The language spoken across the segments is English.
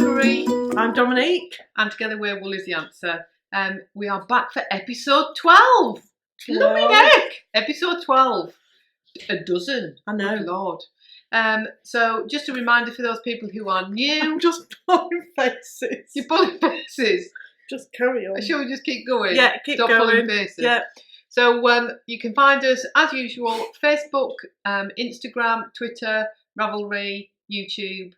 Marie. I'm Dominique. And together we're Wool is the Answer. We are back for episode 12. Blooming heck! Episode 12. A dozen. I know. Good Lord. So just a reminder for those people who are new. I'm just pulling faces. You're pulling faces. Just carry on. Shall we just keep going? Yeah, keep Stop going. pulling faces. Yeah. So you can find us, as usual, Facebook, Instagram, Twitter, Ravelry, YouTube.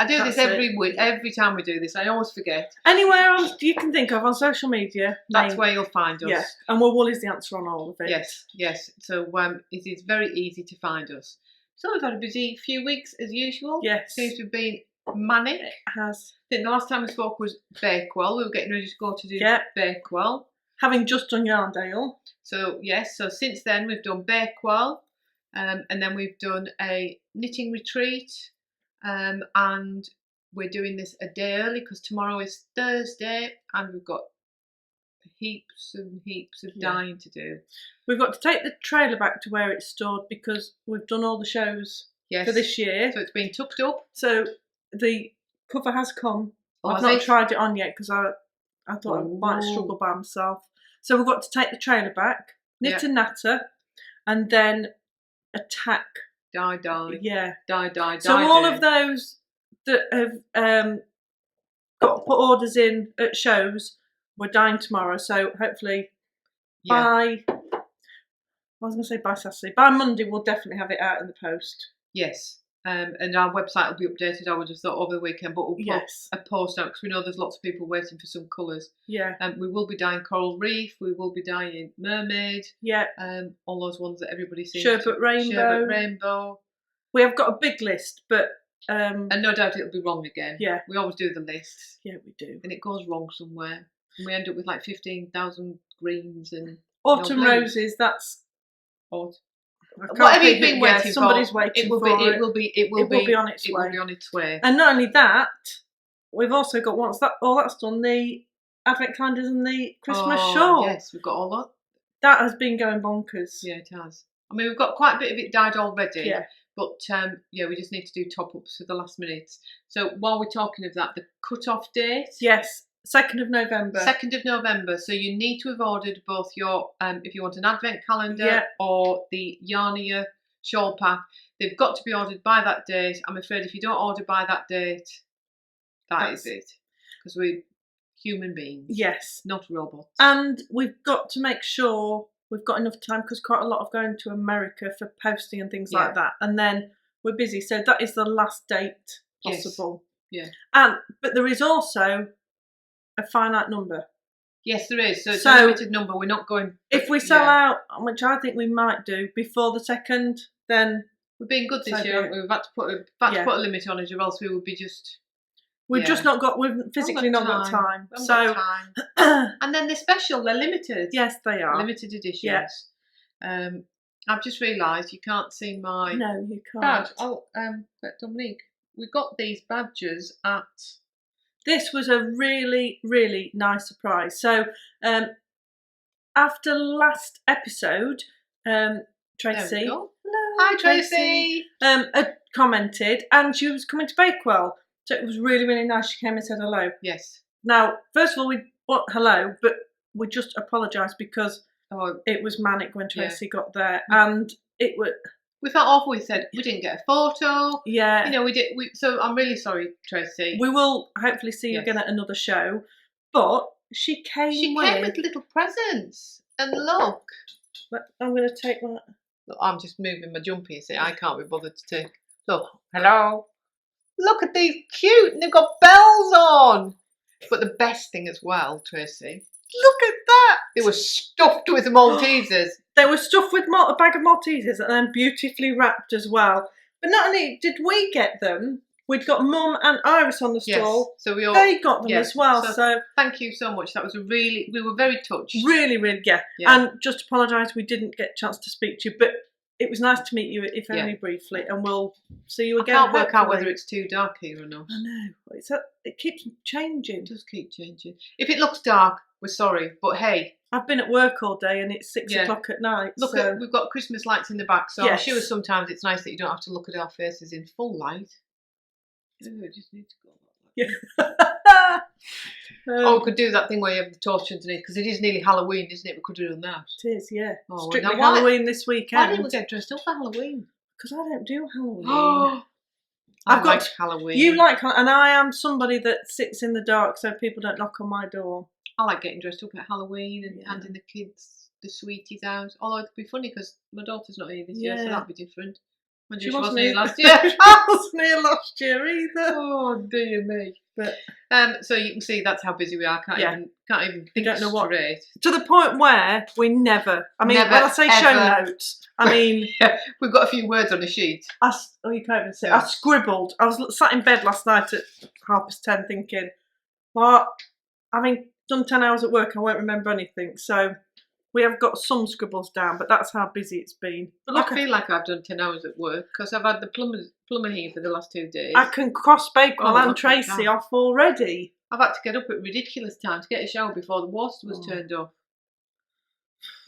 I do this every week, every time we do this. I always forget. Anywhere else you can think of on social media. That's where you'll find us. Yeah, and Wool is the Answer on all of it. Yes, yes. So it is very easy to find us. So we've had a busy few weeks as usual. Yes. Seems to have been manic. It has. I think the last time we spoke was Bakewell. We were getting ready to go to do Bakewell. Having just done Yarndale. So yes, so since then we've done Bakewell, and then we've done a knitting retreat, and we're doing this a day early because tomorrow is Thursday, and we've got heaps and heaps of dyeing to do. We've got to take the trailer back to where it's stored because we've done all the shows for this year. So it's been tucked up. So the cover has come. I've not tried it on yet because I thought I might struggle by myself. So we've got to take the trailer back, knit a natter, and then attack. Dye. Yeah. Dye. So all of those that have got put orders in at shows, we're dyeing tomorrow. So hopefully by Saturday. By Monday we'll definitely have it out in the post. Yes. And our website will be updated, I would have thought, over the weekend, but we'll put a post out because we know there's lots of people waiting for some colours. Yeah. We will be dyeing Coral Reef, we will be dyeing Mermaid. Yeah. All those ones that everybody sees. Sherbet Rainbow. We have got a big list, but... and no doubt it'll be wrong again. Yeah. We always do the lists. Yeah, we do. And it goes wrong somewhere. And we end up with like 15,000 greens and... Autumn Roses, that's... Whatever you've been waiting somebody's for, waiting it will be on its way. It will be on its way. And not only that, we've also got all that's done, the advent calendars and the Christmas shawl. Yes, we've got all that. That has been going bonkers. Yeah, it has. I mean, we've got quite a bit of it dyed already. Yeah. But we just need to do top ups for the last minutes. So while we're talking of that, the cut-off date. Yes. 2nd of November. 2nd of November. So you need to have ordered both your, if you want an advent calendar or the Yarnia shawl pack. They've got to be ordered by that date. I'm afraid if you don't order by that date, that's it. Because we're human beings. Yes. Not robots. And we've got to make sure we've got enough time because quite a lot of going to America for posting and things like that. And then we're busy. So that is the last date possible. Yes. Yeah. But there is also... a finite number. Yes, there is. So it's a limited number. We're not going... If we sell out, which I think we might do, before the 2nd, then... We've been good this year, haven't we? We've had to put a limit on it, or else we would be just... We've just not got... We've physically not got time. And then they're special. They're limited. Yes, they are. Limited editions. Yes. I've just realised you can't see my... No, you can't. Badge. Oh, Dominique, we got these badges at... This was a really, really nice surprise. So, after last episode, Tracy, hello, hi Tracy, had commented, and she was coming to Bakewell. So it was really, really nice. She came and said hello. Yes. Now, first of all, hello, but we just apologise because it was manic when Tracy got there, and it was. We felt awful. We said we didn't get a photo. Yeah. You know, we did. So I'm really sorry, Tracy. We will hopefully see you again at another show. But she came with little presents. And look. I'm going to take that. Look, I'm just moving my jumpy, you see. I can't be bothered to take. Look. Hello. Look at these cute. And they've got bells on. But the best thing as well, Tracy. Look at that! They were stuffed with Maltesers. They were stuffed with a bag of Maltesers and then beautifully wrapped as well. But not only did we get them, we'd got Mum and Iris on the stall. So they got them as well. So thank you so much. That was we were very touched. Really, really, yeah. And just apologise we didn't get a chance to speak to you, but it was nice to meet you, if only briefly, and we'll see you again. I can't work out whether it's too dark here or not. I know. It keeps changing. It does keep changing. If it looks dark, we're sorry, but hey. I've been at work all day and it's 6 o'clock at night. Look, we've got Christmas lights in the back, so I'm sure sometimes it's nice that you don't have to look at our faces in full light. Ooh, I just need to go. Yeah. We could do that thing where you have the torch underneath, because it is nearly Halloween, isn't it? We could do that. It is, yeah. Oh, Strictly now Halloween this weekend. Why didn't we get dressed up for Halloween? Because I don't do Halloween. I like Halloween. You like, and I am somebody that sits in the dark so people don't knock on my door. I like getting dressed up at Halloween and handing the kids the sweeties out. Although it'd be funny because my daughter's not here this year, so that'd be different. She wasn't here last year. I wasn't here last year either. Oh dear me! But so you can see that's how busy we are. Can't even think don't know straight. To the point where we never. I mean, when I say show notes, I mean we've got a few words on a sheet. You can't even say. I scribbled. I was sat in bed last night at 10:30 thinking, well, having done 10 hours at work, I won't remember anything. So we have got some scribbles down, but that's how busy it's been. But look, I feel like I've done 10 hours at work because I've had the plumber here for the last 2 days. I can cross Bakewell and Tracy off already. I've had to get up at ridiculous time to get a shower before the water was turned off.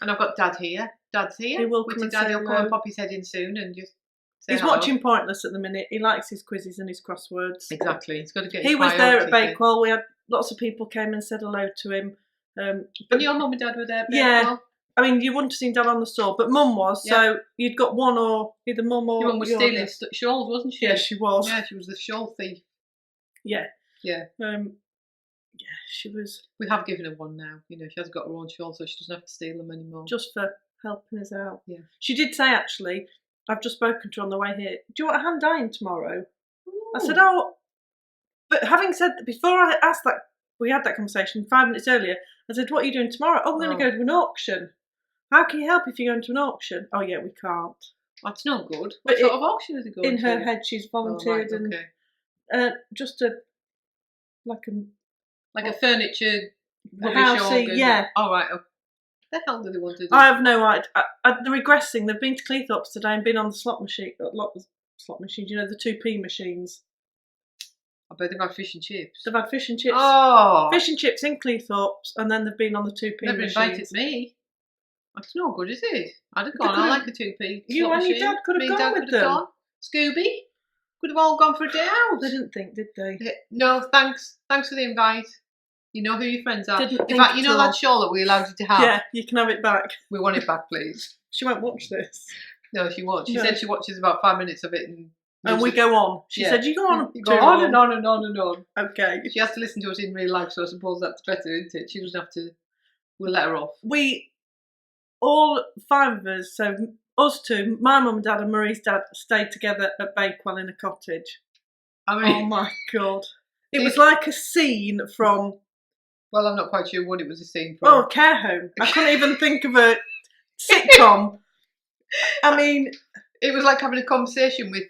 And I've got Dad here. Dad's here. He will come and say He'll come and pop his head in soon and just say He's hello. watching Pointless at the minute. He likes his quizzes and his crosswords. Exactly. He's got to get. He was there at Bakewell. We had lots of people came and said hello to him. And your mum and Dad were there at Bakewell? Yeah. I mean, you wouldn't have seen Dad on the store, but Mum was. Yeah. So you'd got one or either Mum or your mum was stealing shawls, wasn't she? Yeah, she was. Yeah, she was the shawl thief. Yeah. Yeah. Yeah, she was. We have given her one now. You know, she has got her own shawl, so she doesn't have to steal them anymore. Just for helping us out. Yeah. She did say, actually, I've just spoken to her on the way here, do you want a hand dyeing tomorrow? Ooh. I said, oh. But having said that, before I asked that, we had that conversation 5 minutes earlier, I said, what are you doing tomorrow? Oh, we're going to go to an auction. How can you help if you're going to an auction? Oh, yeah, we can't. That's not good. What sort of auction is it going to? In her head, she's volunteered and just like a furniture housey, yeah. All right. Okay. The hell do they want to do? I have no idea. They're regressing. They've been to Cleethorpes today and been on the slot machine. Slot machines, you know, the 2p machines. I bet they've had fish and chips. They've had fish and chips. Oh, fish and chips in Cleethorpes, and then they've been on the 2p Never machines. Invited me. That's no good, is it? I'd have gone. I like a 2p. You and your dad could have gone with them. Scooby could have all gone for a day out. They didn't think, did they? No, thanks. Thanks for the invite. You know who your friends are. In fact, you know that shawl that we allowed you to have? Yeah, you can have it back. We want it back, please. She won't watch this. No, she won't. She said she watches about 5 minutes of it and we go on. She said, you go on. You go on and on and on and on. Okay. She has to listen to us in real life, so I suppose that's better, isn't it? She doesn't have to. We'll let her off. All 5 of us, so us 2, my mum and dad and Marie's dad, stayed together at Bakewell in a cottage. I mean, oh my God. It was like a scene from... Well, I'm not quite sure what it was a scene from. Oh, care home. I couldn't even think of a sitcom. I mean... It was like having a conversation with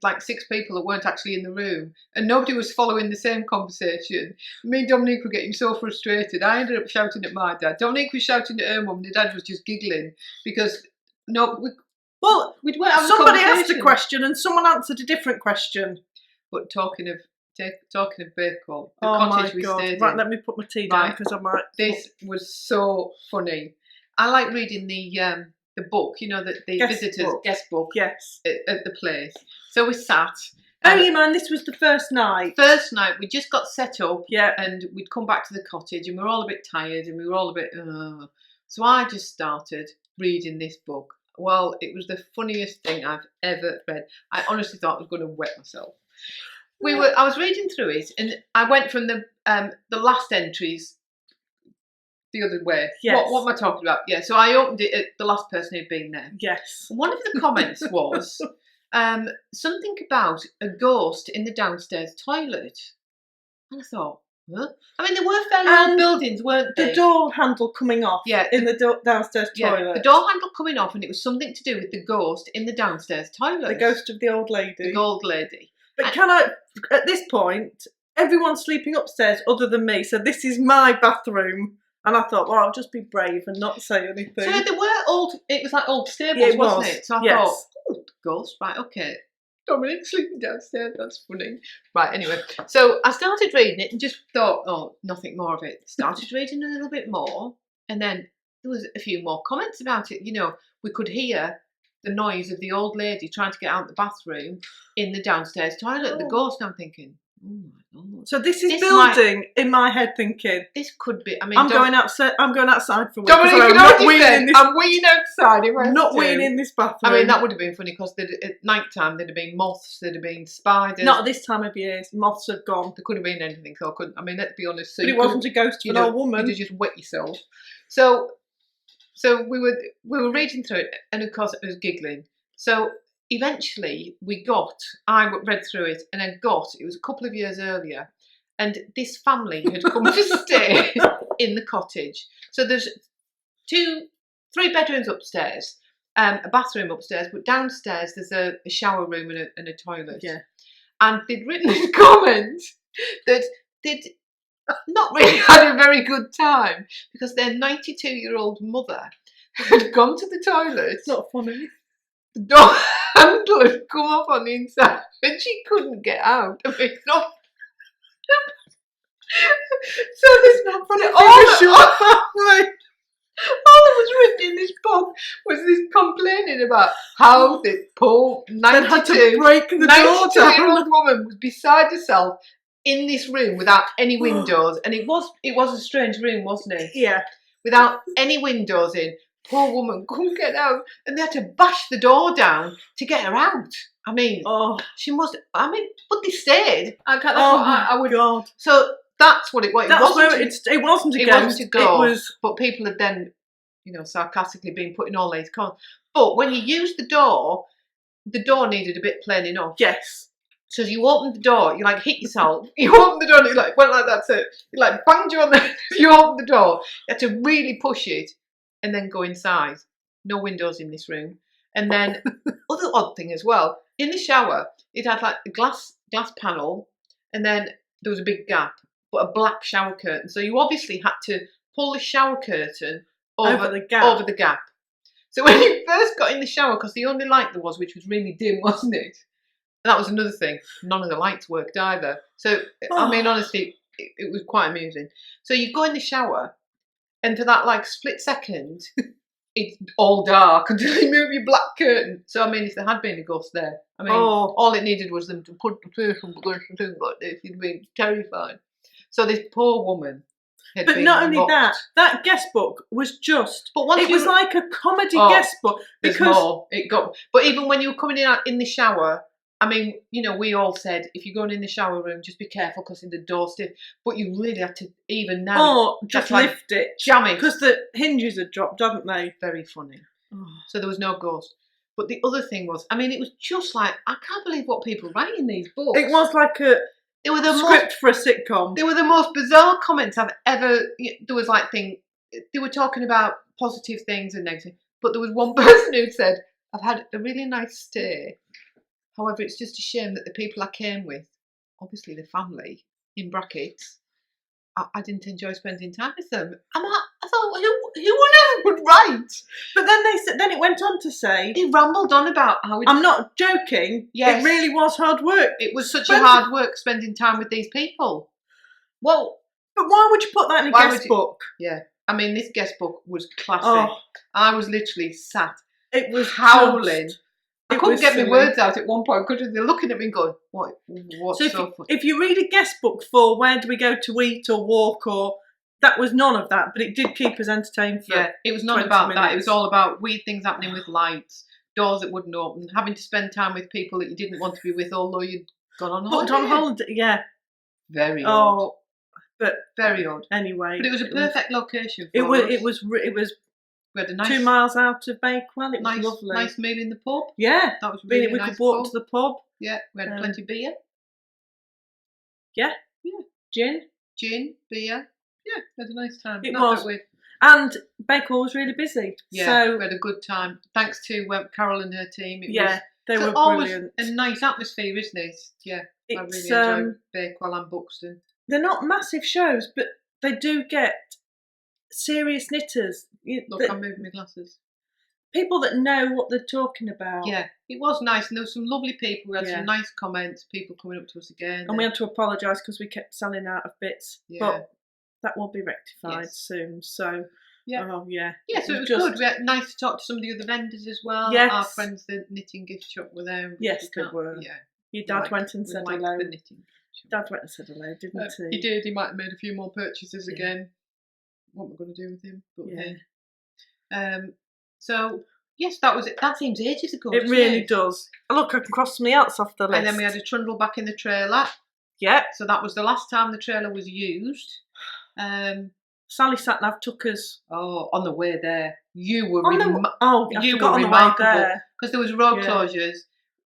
like 6 people that weren't actually in the room, and nobody was following the same conversation. Me and Dominique were getting so frustrated. I ended up shouting at my dad. Dominique was shouting at her mum, and the dad was just giggling because somebody asked a question and someone answered a different question. But talking of Bakewell, the cottage we stayed in. Right, let me put my tea down because I might. This was so funny. I like reading the book, you know, the visitors guest book. Yes. At the place. So we sat. Bearing in mind, this was the first night. First night, we just got set up. Yeah. And we'd come back to the cottage, and we were all a bit tired, and we were all a bit. So I just started reading this book. Well, it was the funniest thing I've ever read. I honestly thought I was going to wet myself. I was reading through it, and I went from the last entries the other way. Yes. What am I talking about? Yeah. So I opened it at the last person who'd been there. Yes. And one of the comments was something about a ghost in the downstairs toilet, and I thought, huh? I mean, there were fairly old buildings, weren't they? The door handle coming off. Yeah. In the downstairs toilet. Yeah, the door handle coming off, and it was something to do with the ghost in the downstairs toilet. The ghost of the old lady. The old lady. But at this point, everyone's sleeping upstairs other than me, so this is my bathroom. And I thought, well, I'll just be brave and not say anything. So there were it was like old stables, wasn't it? So I thought, oh, ghost, right, okay. Dominic sleeping downstairs, that's funny. Right, anyway. So I started reading it and just thought, oh, nothing more of it. Started reading a little bit more, and then there was a few more comments about it. You know, we could hear the noise of the old lady trying to get out the bathroom in the downstairs toilet. The ghost. I'm thinking, oh my God. So this is building in my head, thinking this could be. I mean, I'm going outside. I'm going outside for a week. Dominic, I'm not weeing in this. I'm weeing outside. I'm not weeing in this bathroom. I mean, that would have been funny because at night time there'd have been moths, there'd have been spiders. Not at this time of year. Moths have gone. There could have been anything. So I couldn't. I mean, let's be honest. So but it wasn't a ghost of an old woman. You just wet yourself. So we were reading through it, and of course it was giggling. So eventually I read through it, and it was a couple of years earlier, and this family had come to stay in the cottage. So there's 3 bedrooms upstairs, a bathroom upstairs, but downstairs there's a shower room and a toilet. Yeah. And they'd written a comment that they'd not really had a very good time because their 92-year-old mother had gone to the toilet. It's not funny. The door handle had come off on the inside and she couldn't get out. I mean, it's not. So there's not funny. All that was written in this book was this complaining about how the poor 92-year-old woman was beside herself in this room without any windows, and it was a strange room, wasn't it? Yeah. Without any windows in. Poor woman couldn't get out, and they had to bash the door down to get her out. I mean, she must. I mean, but they stayed. I would. God. So that's what it was. It wasn't a ghost. It was. But people had then, sarcastically been putting all these cons. But when you used the door needed a bit planing off. Yes. So you opened the door, you hit yourself. You opened the door, and you went like that. So you banged you on the. You opened the door. You had to really push it, and then go inside. No windows in this room. And then other odd thing as well. In the shower, it had a glass panel, and then there was a big gap, but a black shower curtain. So you obviously had to pull the shower curtain over the gap. So when you first got in the shower, because the only light there was, which was really dim, wasn't it? And that was another thing. None of the lights worked either. So, I mean, honestly, it was quite amusing. So you go in the shower, and for that split second, it's all dark until you move your black curtain. So, I mean, if there had been a ghost there, I mean, all it needed was them to put the person against the thing like this. You'd be terrified. So this poor woman had been not only locked. that guest book was just. But once it was like a comedy guest book because more. But even when you were coming in the shower. I mean, we all said, if you're going in the shower room, just be careful because the door's stiff. But you really have to, even now... just lift it. Jam it. Because the hinges had dropped, haven't they? Very funny. So there was no ghost. But the other thing was, I mean, it was just I can't believe what people write in these books. It was like a script for a sitcom. They were the most bizarre comments I've ever... There was they were talking about positive things and negative. But there was one person who said, I've had a really nice stay. However, it's just a shame that the people I came with, obviously the family, in brackets, I didn't enjoy spending time with them. I thought, who on earth would write? But then it went on to say... He rambled on about how... I'm not joking. Yes. It really was hard work. It was such a hard work spending time with these people. Well... But why would you put that in a guest book? Yeah. I mean, this guest book was classic. I was literally sat... It was howling. I couldn't get my words out at one point because they're looking at me and going, what's so funny? If you read a guest book for where do we go to eat or walk that was none of that, but it did keep us entertained for it was none about that. It was all about weird things happening with lights, doors that wouldn't open, having to spend time with people that you didn't want to be with, although you'd gone on holiday. Booked on holiday, yeah. Very odd. But very odd. Anyway. But it was a perfect location for us. It was we had a nice 2 miles out of Bakewell. It was lovely. Nice meal in the pub. Yeah, that was really we nice. could walk to the pub. Yeah, we had plenty of beer. Yeah. Gin, beer. Yeah, we had a nice time. It was. And Bakewell was really busy. Yeah, so we had a good time. Thanks to Carol and her team. They were brilliant. A nice atmosphere, isn't it? Yeah, I really enjoyed Bakewell and Buxton. They're not massive shows, but they do get serious knitters. Look, I'm moving my glasses. People that know what they're talking about. Yeah, it was nice, and there were some lovely people. We had some nice comments, people coming up to us again. And we had to apologise because we kept selling out of bits. Yeah. But that will be rectified soon. So Yeah. Oh yeah. Yeah, so it was good. We had nice to talk to some of the other vendors as well. Yes. Our friends, the knitting gift shop, were there. Yes, they were. Yeah. Your dad went and said hello. The knitting shop. Dad went and said hello, didn't he? He did. He might have made a few more purchases again. What am I going to do with him? But hey. So yes, that was it. That seems ages ago. It really does. Look, I can cross something else off the list. And then we had a trundle back in the trailer. Yeah. So that was the last time the trailer was used. Sally Satnav took us. Oh, on the way there, you were you were remarkable because there was road closures.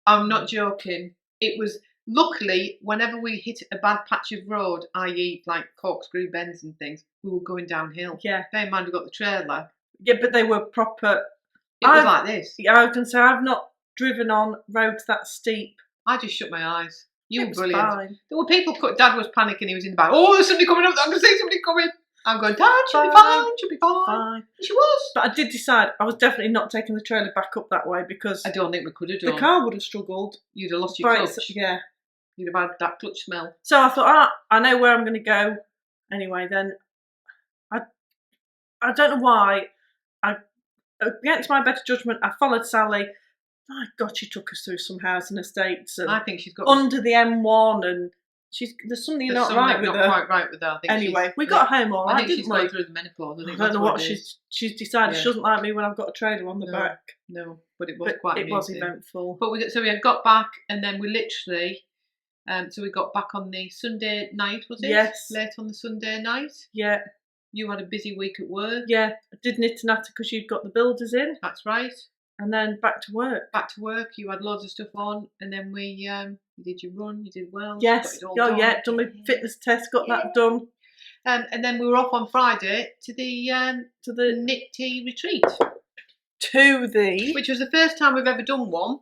I'm not joking. It was luckily whenever we hit a bad patch of road, i.e., like corkscrew bends and things, we were going downhill. Yeah. Bear in mind, we got the trailer. Yeah, but they were proper. It was like this. Yeah, I can say I've not driven on roads that steep. I just shut my eyes. You were brilliant. Fine. There were people. Dad was panicking. He was in the back. Oh, there's somebody coming up. I can see somebody coming. I'm going, Dad, she'll be fine. She'll be fine. She was. But I did decide I was definitely not taking the trailer back up that way because I don't think we could have done. The car would have struggled. You'd have lost your clutch. Yeah. You'd have had that clutch smell. So I thought, I know where I'm going to go. Anyway, then I don't know why. Against my better judgment, I followed Sally. My God, she took us through some housing estates. And I think she's got under the M1, and there's something not right with her. Quite right with her. I think anyway, we got home all right, didn't we? She's gone through the menopause. I don't know what she's decided. She doesn't like me when I've got a trailer on the back. No, but it was quite amazing. It was eventful. But we got back, and then we literally. So we got back on the Sunday night, was it? Yes. Late on the Sunday night. Yeah. You had a busy week at work. Yeah, I did knit and natter because you'd got the builders in. That's right. And then back to work. Back to work. You had loads of stuff on, and then you did your run. You did well. Yes. Done my fitness test. Got that done. And then we were off on Friday to the knit tea retreat. Which was the first time we've ever done one.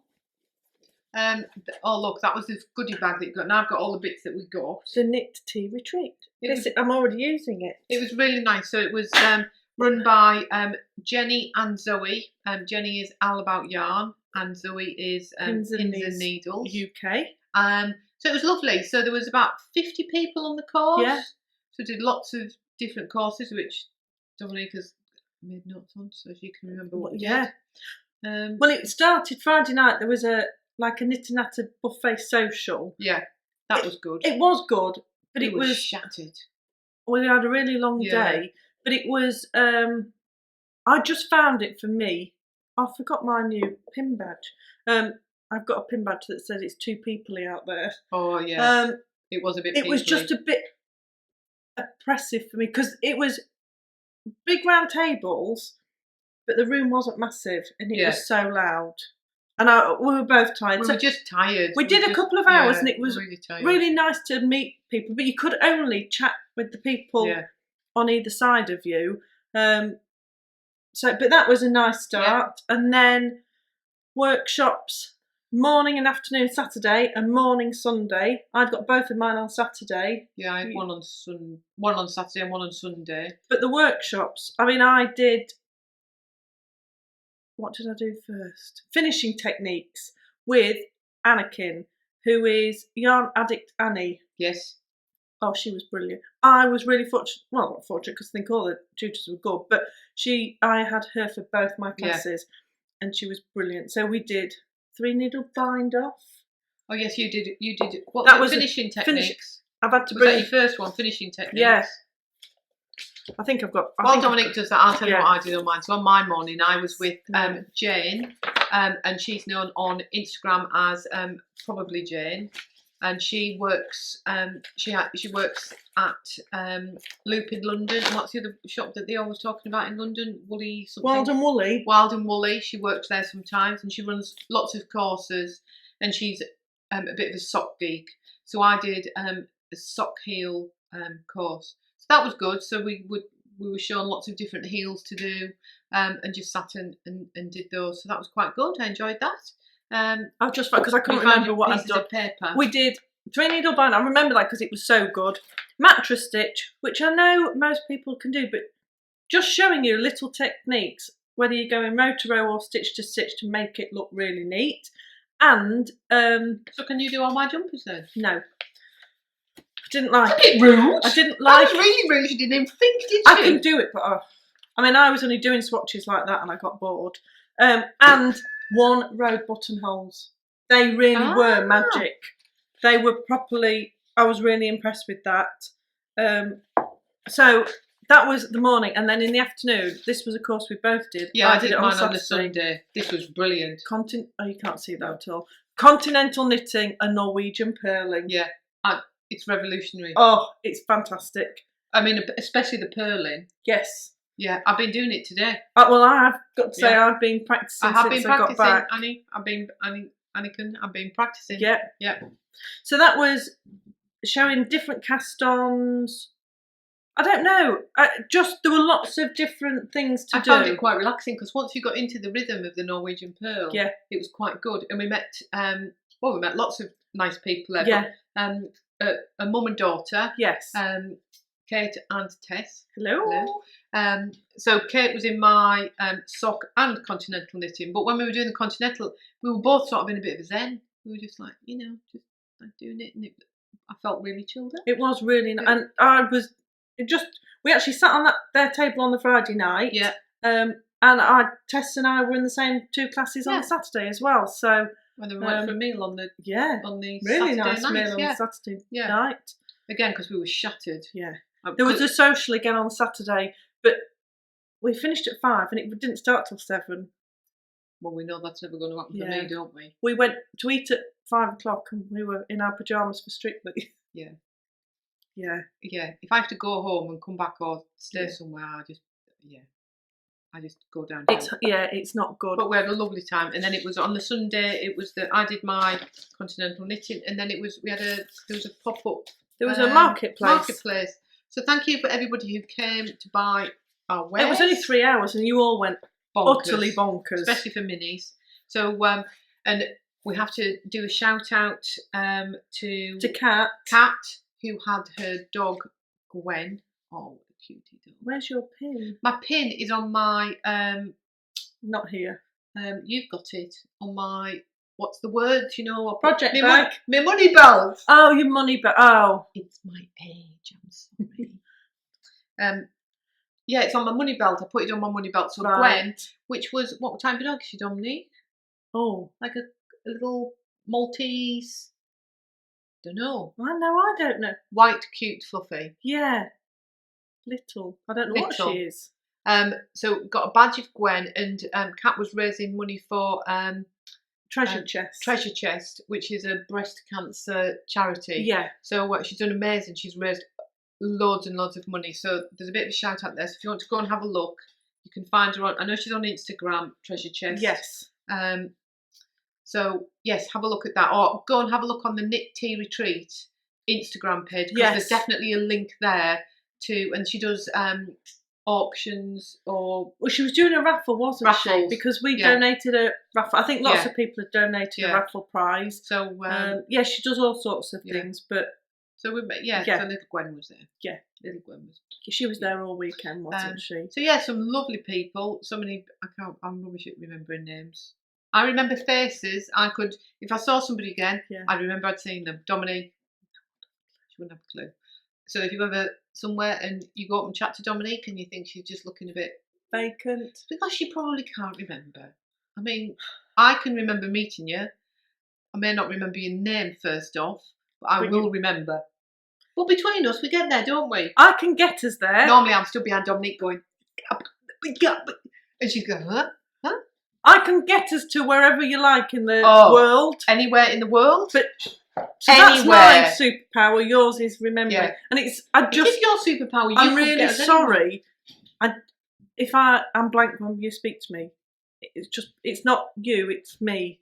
Oh look, that was this goodie bag that you got. Now I've got all the bits that we got. The knit tea retreat. I'm already using it. It was really nice. So it was run by Jenny and Zoe. Jenny is all about yarn, and Zoe is pins and needles. UK. So it was lovely. So there was about 50 people on the course. Yeah. So we did lots of different courses, which Dominica's made notes on, so if you can remember what we did. Well, it started Friday night. There was a knit and natter buffet social. Yeah, that was good. It was good, but it was shattered. We had a really long day, but it was. I just found it for me. I forgot my new pin badge. I've got a pin badge that says it's too peoply out there. Oh yeah. It was a bit. It was just a bit oppressive for me because it was big round tables, but the room wasn't massive and it was so loud. And we were both tired. We were just tired. We did a couple of hours and it was really nice to meet people, but you could only chat with the people on either side of you. But that was a nice start. Yeah. And then workshops, morning and afternoon Saturday and morning Sunday. I'd got both of mine on Saturday. Yeah, I had one on Saturday and one on Sunday. But the workshops, I did. What did I do first? Finishing techniques with Anakin, who is Yarn Addict Annie. Yes. Oh, she was brilliant. I was really fortunate. Well, not fortunate because I think all the tutors were good, but I had her for both my classes, and she was brilliant. So we did 3-needle bind off. Oh yes, you did. You did. What was finishing techniques? I've had to bring. Was that your first one? Finishing techniques. Yes. I think I've got. While Dominic does that, I'll tell you what I did on mine. So on my morning, I was with Jane, and she's known on Instagram as probably Jane, and she works. She works at Loop in London. And what's the other shop that they always talking about in London? Woolly something. Wild and Woolly. Wild and Woolly. She works there sometimes, and she runs lots of courses. And she's a bit of a sock geek. So I did a sock heel course. So that was good. So we were shown lots of different heels to do, and just sat and did those. So that was quite good. I enjoyed that. I've just because I couldn't remember what I'd done. We did 3-needle bind. I remember that because it was so good. Mattress stitch, which I know most people can do, but just showing you little techniques, whether you're going row to row or stitch to make it look really neat. And so can you do all my jumpers then? No. I didn't like it. Rude. I didn't like it. Really rude. You didn't even think, did you? I can do it, but I mean, I was only doing swatches like that and I got bored. And 1 row buttonholes. They really were magic. They were properly, I was really impressed with that. So that was the morning, and then in the afternoon, this was a course we both did. Yeah, I did it mine on the Sunday. This was brilliant. Oh, you can't see that at all. Continental knitting and Norwegian purling. Yeah, it's revolutionary. Oh, it's fantastic. I mean, especially the purling. Yes. Yeah, I've been doing it today. Well, I've got to say, I've been practicing since I got back. Annie. I've been practicing. Yeah. Yeah. So that was showing different cast-ons. I don't know. There were lots of different things to do. I found it quite relaxing because once you got into the rhythm of the Norwegian purl, it was quite good. And we met, we met lots of nice people there. Yeah. A mum and daughter. Yes. Kate and Tess. Hello. So Kate was in my sock and continental knitting, but when we were doing the continental, we were both sort of in a bit of a zen. We were just like, just like doing it, and I felt really chilled out. It was really nice, and we actually sat on their table on the Friday night. Yeah. And Tess and I were in the same 2 classes on the Saturday as well. So when we went for a meal on the really Saturday nice night, meal on the Saturday night. Again, because we were shattered. Yeah. There was a social again on Saturday, but we finished at 5 and it didn't start till 7. Well, we know that's never going to happen for me, don't we? We went to eat at 5 o'clock and we were in our pyjamas for Strictly. Yeah. Yeah. Yeah. If I have to go home and come back or stay somewhere, I just go down. It's not good. But we had a lovely time, and then it was on the Sunday. I did my continental knitting, and then there was a pop up. There was a marketplace. So thank you for everybody who came to buy our wares. It was only 3 hours, and you all went utterly bonkers, especially for minis. So and we have to do a shout out to Kat, who had her dog Gwen. Oh, cutie dog. Where's your pin? My pin is on my not here. You've got it on my, what's the word? Project bag. My money belt. Oh, your money belt. Oh, it's my age. I'm sorry. Yeah, it's on my money belt. I put it on my money belt. So Gwen, which was, what type of dog is she, Dominique? Oh, like a little Maltese. Don't know. I don't know. White, cute, fluffy. Yeah. Little. I don't know what she is. So got a badge of Gwen, and Kat was raising money for Treasure Chest, which is a breast cancer charity. Yeah. So she's done amazing. She's raised loads and loads of money. So there's a bit of a shout out there. So if you want to go and have a look, you can find her on. I know she's on Instagram, Treasure Chest. Yes. So yes, have a look at that, or go and have a look on the Knit Tea Retreat Instagram page, because there's definitely a link there to, and she does auctions or. Well, she was doing a raffle, wasn't she? Because we donated a raffle. I think lots of people have donated a raffle prize. So she does all sorts of things, but. So little Gwen was there. Yeah, little Gwen was. She was there all weekend, wasn't she? So some lovely people. So many. I'm rubbish at remembering names. I remember faces. If I saw somebody again, I'd remember I'd seen them. Dominique, she wouldn't have a clue. So if you're ever somewhere and you go up and chat to Dominique and you think she's just looking a bit vacant, it's because she probably can't remember. I mean, I can remember meeting you. I may not remember your name first off, but I will remember. But between us, we get there, don't we? I can get us there. Normally, I'm still behind Dominique going, and she's going, huh? I can get us to wherever you like in the world. Anywhere in the world. But that's my superpower. Yours is remembering. Yeah. And it's your superpower. I'm really sorry. If I'm blank when you speak to me. It's not you, it's me.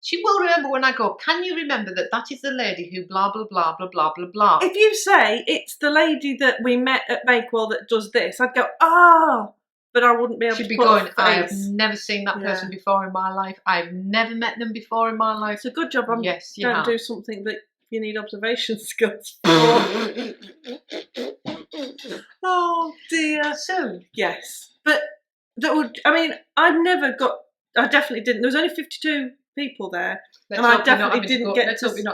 She will remember when I go, can you remember that is the lady who blah, blah, blah, blah, blah, blah, blah. If you say it's the lady that we met at Bakewell that does this, I'd go, but I wouldn't be able to put a face. I have never seen that person before in my life. I've never met them before in my life. It's a good job I don't do something that you need observation skills for. Oh dear. So yes. But I definitely didn't. There was only 52 people there. Let's hope we're not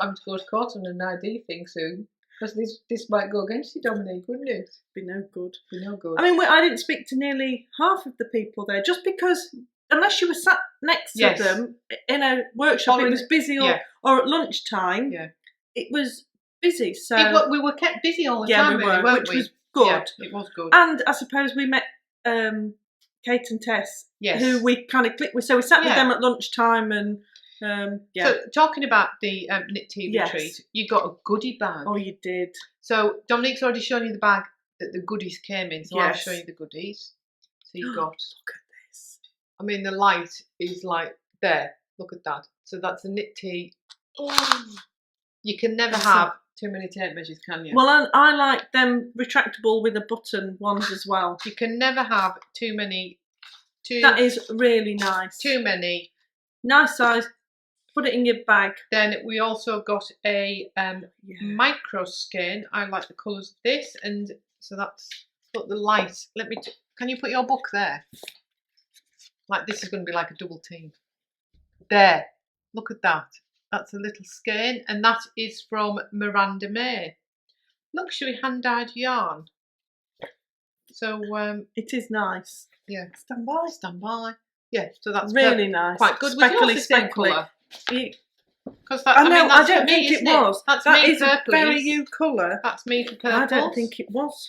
having to go to court on an ID thing soon. Because this might go against you, Dominique, wouldn't it? Be no good. Be no good. I mean, I didn't speak to nearly half of the people there, just because unless you were sat next to them in a workshop, it was busy, or at lunchtime. Yeah, it was busy. So we were kept busy all the time, really, weren't we? Was good. Yeah, it was good. And I suppose we met Kate and Tess, who we kind of clicked with. So we sat with them at lunchtime and. So talking about the knit tea retreat, you got a goodie bag. Oh, you did. So Dominique's already shown you the bag that the goodies came in, so I'll show you the goodies. So you got. Look at this. I mean, the light is like there. Look at that. So that's a knit tee. Oh. You can never have too many tape measures, can you? Well, I like them retractable with a button ones as well. You can never have too many. That is really nice. Too many. Nice size. Put it in your bag. Then we also got a micro skein. I like the colours of this, and so that's the light. Can you put your book there? Like this is going to be like a double team. There, look at that. That's a little skein, and that is from Miranda May. Luxury hand-dyed yarn. So it is nice. Yeah, stand by. Stand by. Yeah, so that's really nice. Quite good. Speckly. Because I don't think it was. That is a very you colour. That's me for purple. I don't think it was.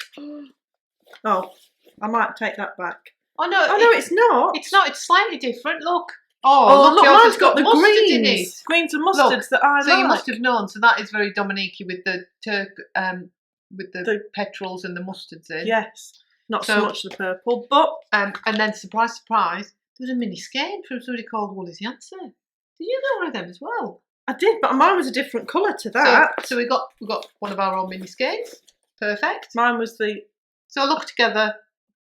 Oh, I might take that back. Oh no! Oh no, it's not. It's not. It's slightly different. Look. Oh, look, mine's got the greens in it. Greens and mustards that I like. So you must have known. So that is very Dominique with the with the petrels and the mustards in. Yes. Not so much the purple, but and then surprise, surprise, there was a mini skein from somebody called Woolly's Answer. Did you get one of them as well? I did, but mine was a different colour to that. So we got one of our own mini skeins. Perfect. Mine was the. So look together.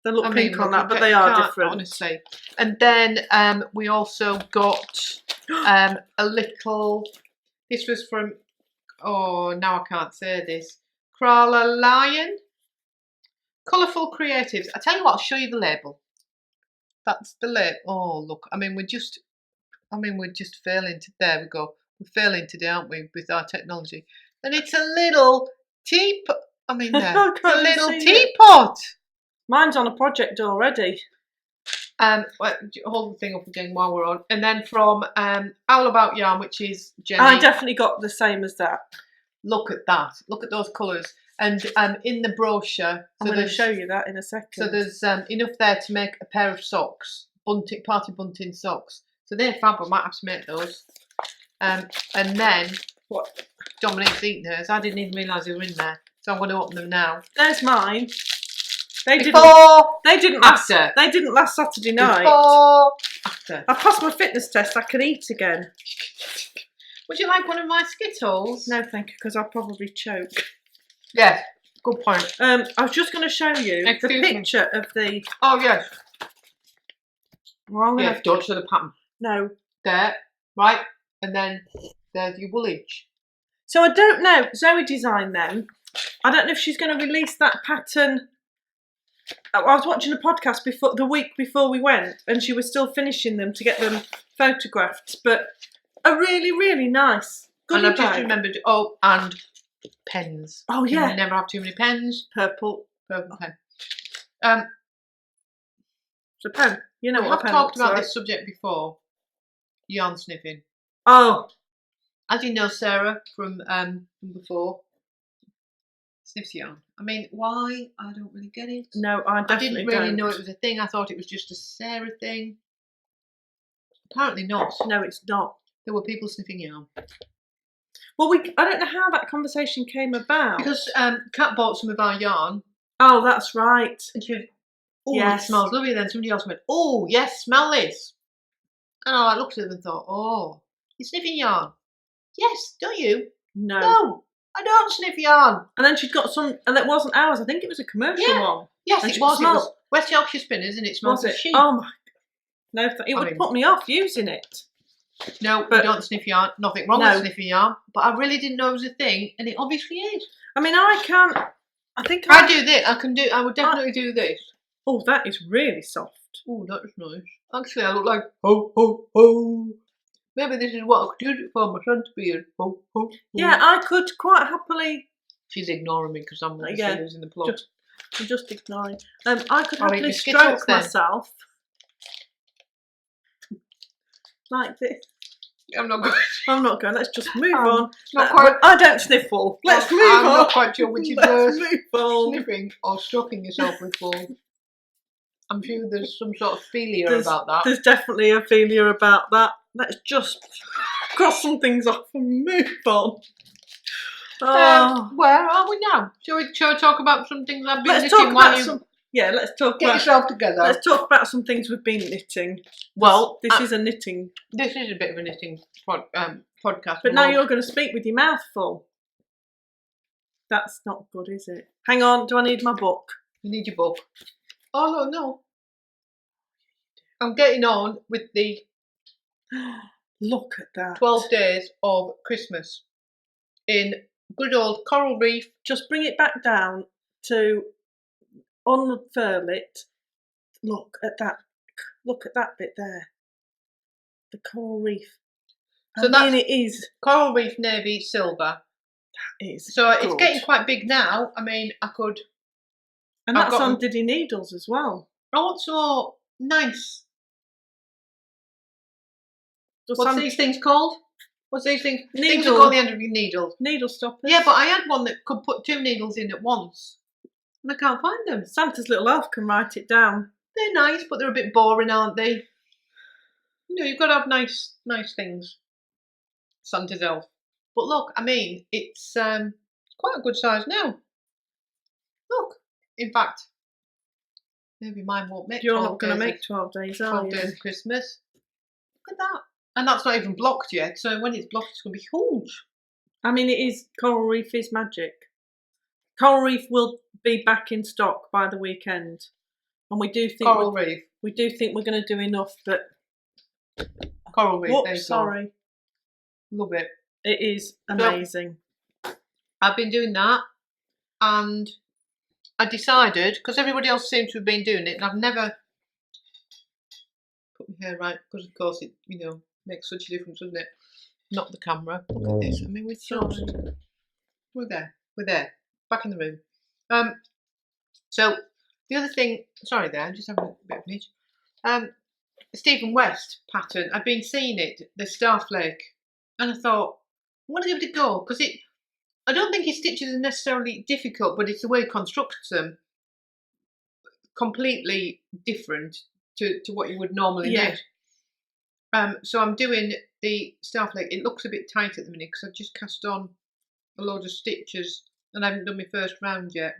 They look pink on that, but they are different, honestly. And then we also got a little. This was from. Oh, now I can't say this. Krala Lion. Colourful Creatives. I tell you what, I'll show you the label. That's the label. Oh, look. I mean, we're just failing. There we go. We're failing today, aren't we, with our technology? And it's a little teapot. I mean, there. It's a little teapot. Mine's on a project already. Hold the thing up again while we're on. And then from All About Yarn, which is Jenny. I definitely got the same as that. Look at that. Look at those colours. And in the brochure, I'm going to show you that in a second. So there's enough there to make a pair of socks, party bunting socks. So they're fab. I might have to make those. And then what? Dominique's eating hers. I didn't even realise they were in there, so I'm going to open them now. There's mine. They didn't last Saturday night. After. I passed my fitness test. I can eat again. Would you like one of my Skittles? No, thank you, because I'll probably choke. Yes, good point. I was just going to show you the picture of the. Oh yes. Well, don't show the pattern. No. There, right, and then there's your woolage. So I don't know. Zoe designed them. I don't know if she's going to release that pattern. I was watching a podcast the week before we went, and she was still finishing them to get them photographed. But a really, really nice. And I've just remembered. Oh, and pens. Oh yeah. You never have too many pens. Purple pen. It's a pen. You know what a pen. I've talked about this subject before. Yarn sniffing. Oh. As you know, Sarah from before sniffs yarn. I mean, why? I don't really get it. No, I definitely didn't really know it was a thing. I thought it was just a Sarah thing. Apparently not. No, it's not. There were people sniffing yarn. Well, I don't know how that conversation came about. Because Kat bought some of our yarn. Oh, that's right. And she went, oh, yes. It smells lovely. And then somebody else went, oh, yes, smell this. And I looked at them and thought, oh, you're sniffing yarn? Yes, don't you? No. No, I don't sniff yarn. And then she'd got some, and it wasn't ours. I think it was a commercial one. Yes, it was. It was West Yorkshire Spinners, and it smells of sheep. Oh my God. No, it would put me off using it. No, but we don't sniff yarn. Nothing wrong with sniffing yarn. But I really didn't know it was a thing, and it obviously is. I mean, I can't. I think I do this. I would definitely do this. Oh, that is really soft. Oh, that is nice. Actually, I look like ho ho ho. Maybe this is what I could use it for my son's beard. Ho ho ho. Yeah, I could quite happily She's ignoring me because I'm obviously losing the plot. I'm just ignoring. I could I'll eat happily my Skittles stroke then. myself like this. I'm not going. I'm not going. Let's just move on. Not quite. I don't sniffle. Let's move on. I'm not quite sure which is worse, move on. sniffing or stroking yourself with balls. I'm sure there's some sort of philia about that. There's definitely a philia about that. Let's just cross some things off and move on. Where are we now? Shall we talk about some things I've been let's knitting talk while about you some. Yeah, let's talk get about. yourself together. Let's talk about some things we've been knitting. Well, this is a knitting. This is a bit of a knitting podcast. But now you're going to speak with your mouth full. That's not good, is it? Hang on. Do I need my book? You need your book. Oh no. I'm getting on with the Look at that. 12 days of Christmas in good old coral reef. Just bring it back down to unfurl it. Look at that. Look at that bit there. The coral reef. So it is coral reef navy silver. That is. So good. it's getting quite big now. I mean, I could. And that's on Diddy needles as well. Oh, so nice. What's these things called? What's these things? Things that go on the end of your needles. Needle stoppers. Yeah, but I had one that could put 2 needles in at once. And I can't find them. Santa's little elf can write it down. They're nice, but they're a bit boring, aren't they? You know, you've got to have nice things. Santa's elf. But look, I mean, it's quite a good size now. Look, in fact, maybe mine won't make. You're not going to make 12 days, are 12 you? days of Christmas. Look at that. And that's not even blocked yet, so when it's blocked, it's going to be huge. I mean, it is. Coral Reef is magic. Coral Reef will be back in stock by the weekend, and we do think Coral Reef. We do think we're going to do enough. But Coral Reef. Whoops, sorry. Love it. It is amazing. So, I've been doing that, and I decided because everybody else seems to have been doing it, and I've never put my hair right because, of course, it makes such a difference, doesn't it? Not the camera. Look at this. I mean, we're there. Back in the room. So the other thing. Sorry, there. I'm just having a bit of an itch. Stephen West pattern. I've been seeing it, the Starflake, and I thought I want to give it a go because it. I don't think his stitches are necessarily difficult, but it's the way he constructs them. Completely different to what you would normally knit. So I'm doing the Starflake. It looks a bit tight at the minute because I've just cast on a load of stitches and I haven't done my first round yet.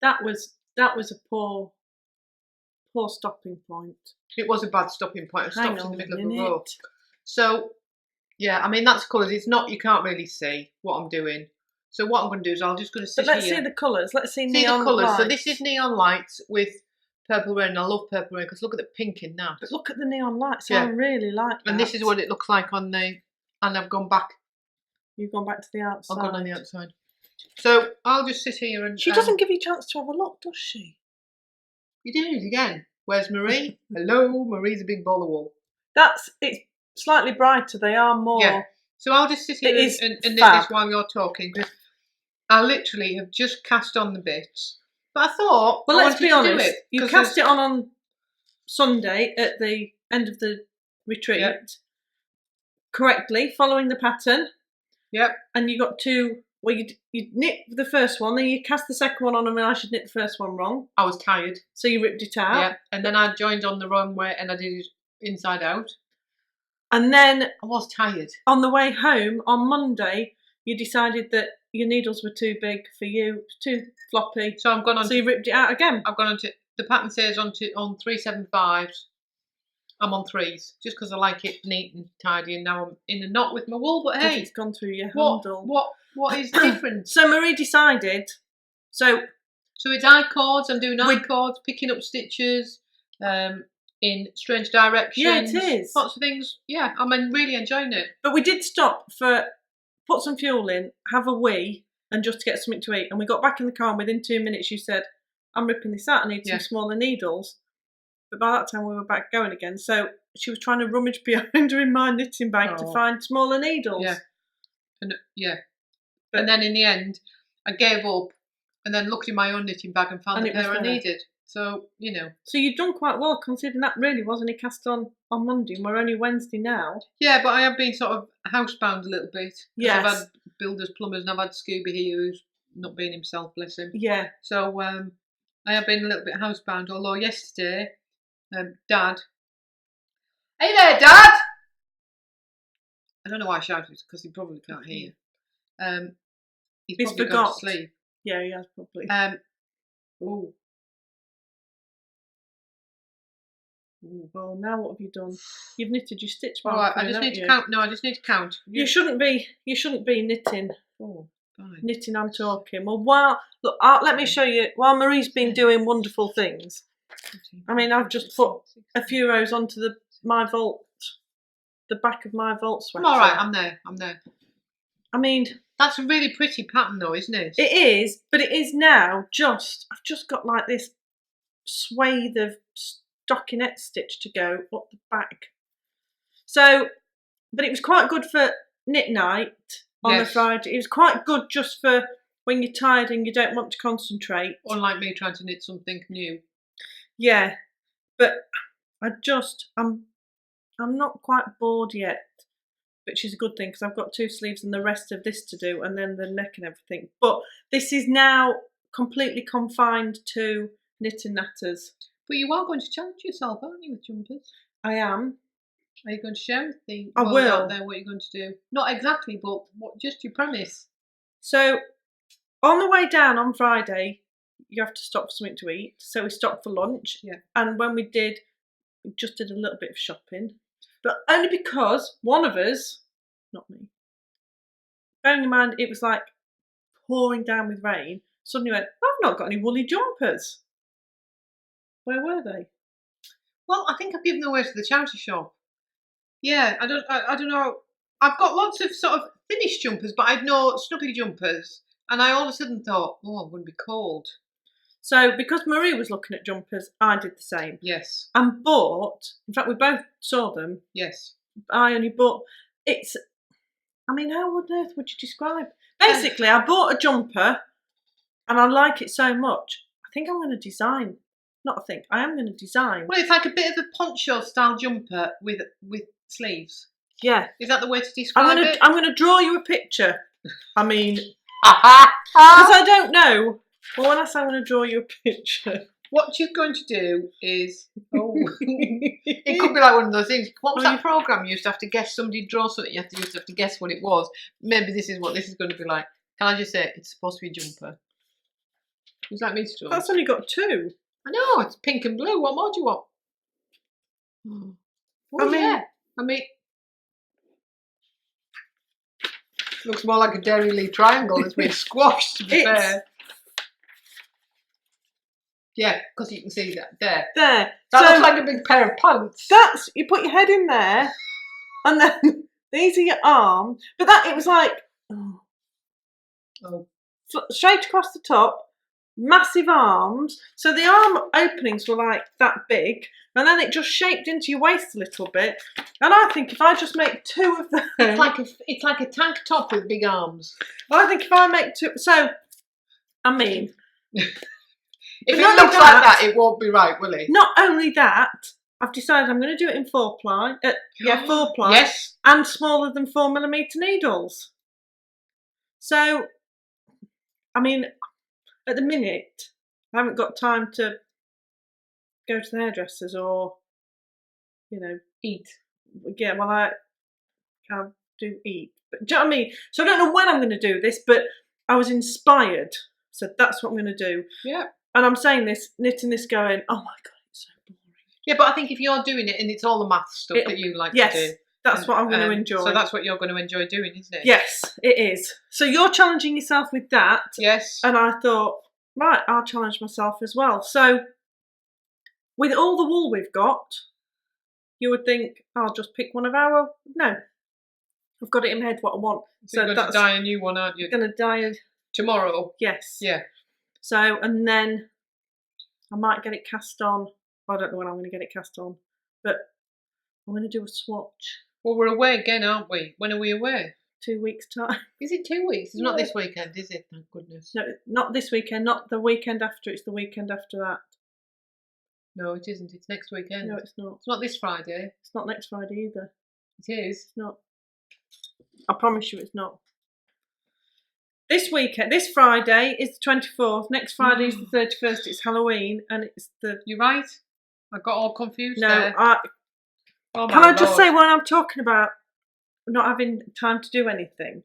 That was a poor stopping point. It was a bad stopping point. I stopped in the middle of a row. minute. So yeah, I mean that's colours. It's not. You can't really see what I'm doing. So what I'm going to do is I'm just going to sit But let's here. see the colours. Let's see See neon the colours. lights. So this is neon lights with purple rain. I love purple rain because look at the pink in that. But look at the neon lights. Yeah. I really like that. And this is what it looks like on the. And I've gone back. You've gone back to the outside. I've gone on the outside. So I'll just sit here and. She doesn't give you a chance to have a look, does she? You're doing it again. Where's Marie? Hello, Marie's a big ball of wool. It's slightly brighter. They are more. Yeah. So I'll just sit here and knit this while you're talking. I literally have just cast on the bits. But I thought, well, let's be honest. You cast it on Sunday at the end of the retreat correctly, following the pattern. Yep. And you got two. Well, you knit the first one, then you cast the second one on and realised you'd knit the first one wrong. I was tired. So you ripped it out. Yeah. And then I joined on the wrong way and I did it inside out. And then I was tired. On the way home on Monday, you decided that your needles were too big for you, too floppy. So I've gone on. So you ripped it out again. I've gone on to the pattern says on 375s. I'm on 3s just because I like it neat and tidy. And now I'm in a knot with my wool. But hey, it's gone through your handle. What is different? So Marie decided. So it's I cords. I'm doing I cords, picking up stitches. In strange directions. Yeah, it is. Lots of things. Yeah, I'm really enjoying it. But we did stop put some fuel in, have a wee, and just to get something to eat. And we got back in the car and within 2 minutes you said, I'm ripping this out, I need some smaller needles. But by that time we were back going again. So she was trying to rummage behind her in my knitting bag to find smaller needles. Yeah. And then in the end, I gave up, and then looked in my own knitting bag and found And the it was pair I there. needed. So, you know. So you've done quite well, considering that really was only cast on Monday, and we're only Wednesday now. Yeah, but I have been sort of housebound a little bit. Yes. I've had builders, plumbers, and I've had Scooby here who's not been himself, bless him. Yeah. So I have been a little bit housebound, although yesterday, Dad... Hey there, Dad! I don't know why I shouted, because he probably can't hear. He's probably gone to sleep. Yeah, he has probably. Ooh. Well, now what have you done? You've knitted your stitch All marker. right, I just need to count. No, I just need to count. You shouldn't be knitting. Oh, fine. Knitting, I'm talking. Well, let me show you. While Marie's been doing wonderful things, I mean, I've just put a few rows onto the back of my vault sweater. I'm all right. I'm there. I mean, that's a really pretty pattern, though, isn't it? It is, but it is now I've just got like this swathe of stockinette stitch to go up the back. So, but it was quite good for knit night on the Friday. It was quite good just for when you're tired and you don't want to concentrate. Unlike me trying to knit something new. Yeah, but I'm not quite bored yet, which is a good thing because I've got 2 sleeves and the rest of this to do, and then the neck and everything. But this is now completely confined to knit and natters. But you are going to challenge yourself, aren't you, with jumpers? I am. Are you going to share with the world out there what you're going to do? Not exactly, but just your premise. So, on the way down on Friday, you have to stop for something to eat. So we stopped for lunch. Yeah. And when we just did a little bit of shopping. But only because one of us, not me, bearing in mind it was like pouring down with rain, suddenly went, I've not got any woolly jumpers. Where were they? Well, I think I've given them away to the charity shop. Yeah, I don't know. I've got lots of sort of finished jumpers, but I've no snuggy jumpers. And I all of a sudden thought, I'm going to be cold. So because Marie was looking at jumpers, I did the same. Yes. And bought, in fact, we both saw them. Yes. I only bought, how on earth would you describe? Basically, I bought a jumper and I like it so much. I think I'm going to design. I am going to design. Well, it's like a bit of a poncho style jumper with sleeves. Yeah. Is that the way to describe it? I'm going to draw you a picture. I mean, because I don't know. Well, when I say I'm going to draw you a picture. What you're going to do is, it could be like one of those things. What was that program you used to have to guess? Somebody draw something, you used to have to guess what it was. Maybe this is what this is going to be like. Can I just say it's supposed to be a jumper? Would you like me to draw? That's only got 2. I know, it's pink and blue. What more do you want? I mean, looks more like a Dairy Lee triangle that's been squashed, to be fair. Yeah, because you can see that there. There. That looks like a big pair of pants. You put your head in there, and then these are your arms. But it was like straight across the top, massive arms. So the arm openings were like that big, and then it just shaped into your waist a little bit. And I think if I just make 2 of them, it's like a tank top with big arms. I think if I make 2, so I mean. If it looks like that, it won't be right, will it? Not only that, I've decided I'm going to do it in 4-ply. 4-ply. Yes. And smaller than 4mm needles. So, I mean, at the minute, I haven't got time to go to the hairdressers or, eat. Yeah, well, I do eat. But do you know what I mean? So I don't know when I'm going to do this, but I was inspired. So that's what I'm going to do. Yeah. And I'm saying this, knitting this, going, oh my God, it's so boring. Yeah, but I think if you're doing it and it's all the math stuff that you like to do. Yes, that's what I'm going to enjoy. So that's what you're going to enjoy doing, isn't it? Yes, it is. So you're challenging yourself with that. Yes. And I thought, right, I'll challenge myself as well. So with all the wool we've got, you would think, I'll just pick one of our... No. I've got it in my head what I want. So you're going to dye a new one, aren't you? Going to dye tomorrow. Yes. Yeah. So, and then I might get it cast on. I don't know when I'm going to get it cast on, but I'm going to do a swatch. Well, we're away again, aren't we? When are we away? 2 weeks' time. Is it 2 weeks? It's not Yeah. this weekend, is it? Thank goodness. No, not this weekend, not the weekend after, it's the weekend after that. No, it isn't. It's next weekend. No, it's not. It's not this Friday. It's not next Friday either. It is. It's not. I promise you it's not. This weekend, this Friday is the 24th, next Friday is the 31st, it's Halloween, and it's the... You're right. I got all confused No, there. Oh can my I just Lord. say when I'm talking about not having time to do anything?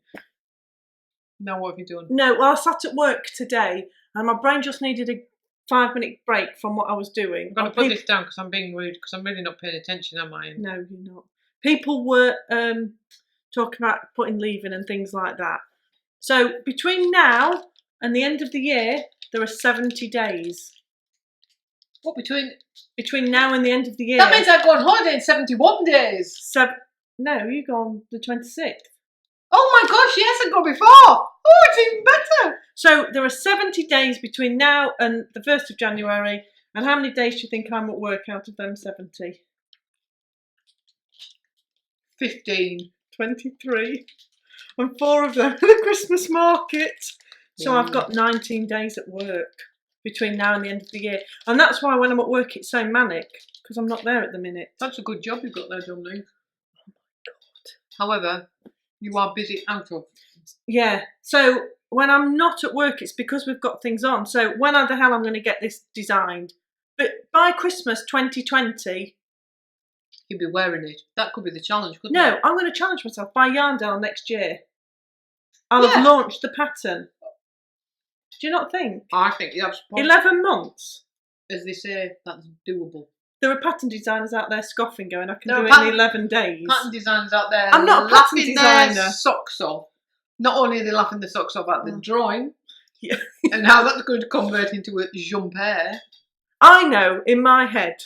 Now what have you done? No, well, I sat at work today, and my brain just needed a 5-minute break from what I was doing. I'm going to put this down because I'm being rude, because I'm really not paying attention, am I? No, you're not. People were talking about putting leave in and things like that. So between now and the end of the year, there are 70 days. What, Between now and the end of the year? That means I go on holiday in 71 days. No, you go on the 26th. Oh my gosh, yes, I got before. Oh, it's even better. So there are 70 days between now and the 1st of January. And how many days do you think I'm at work out of them 70? 15. 23. And 4 of them at the Christmas market. So I've got 19 days at work between now and the end of the year. And that's why when I'm at work it's so manic, because I'm not there at the minute. That's a good job you've got there, Dominic. Oh my God. However, you are busy out of. Yeah. So when I'm not at work, it's because we've got things on. So when the hell I'm going to get this designed? But by Christmas 2020... You'll be wearing it. That could be the challenge, couldn't No, it? I'm going to challenge myself. By Yarndale next year, I'll have launched the pattern. Do you not think? I think you have 11 months. As they say, that's doable. There are pattern designers out there scoffing, going, I can There do are it in 11 days. Pattern designers out there. I'm not a pattern laughing designer. Their socks off. Not only are they laughing their socks off at the drawing, Yeah. and how that's going to convert into a jumper. I know, in my head.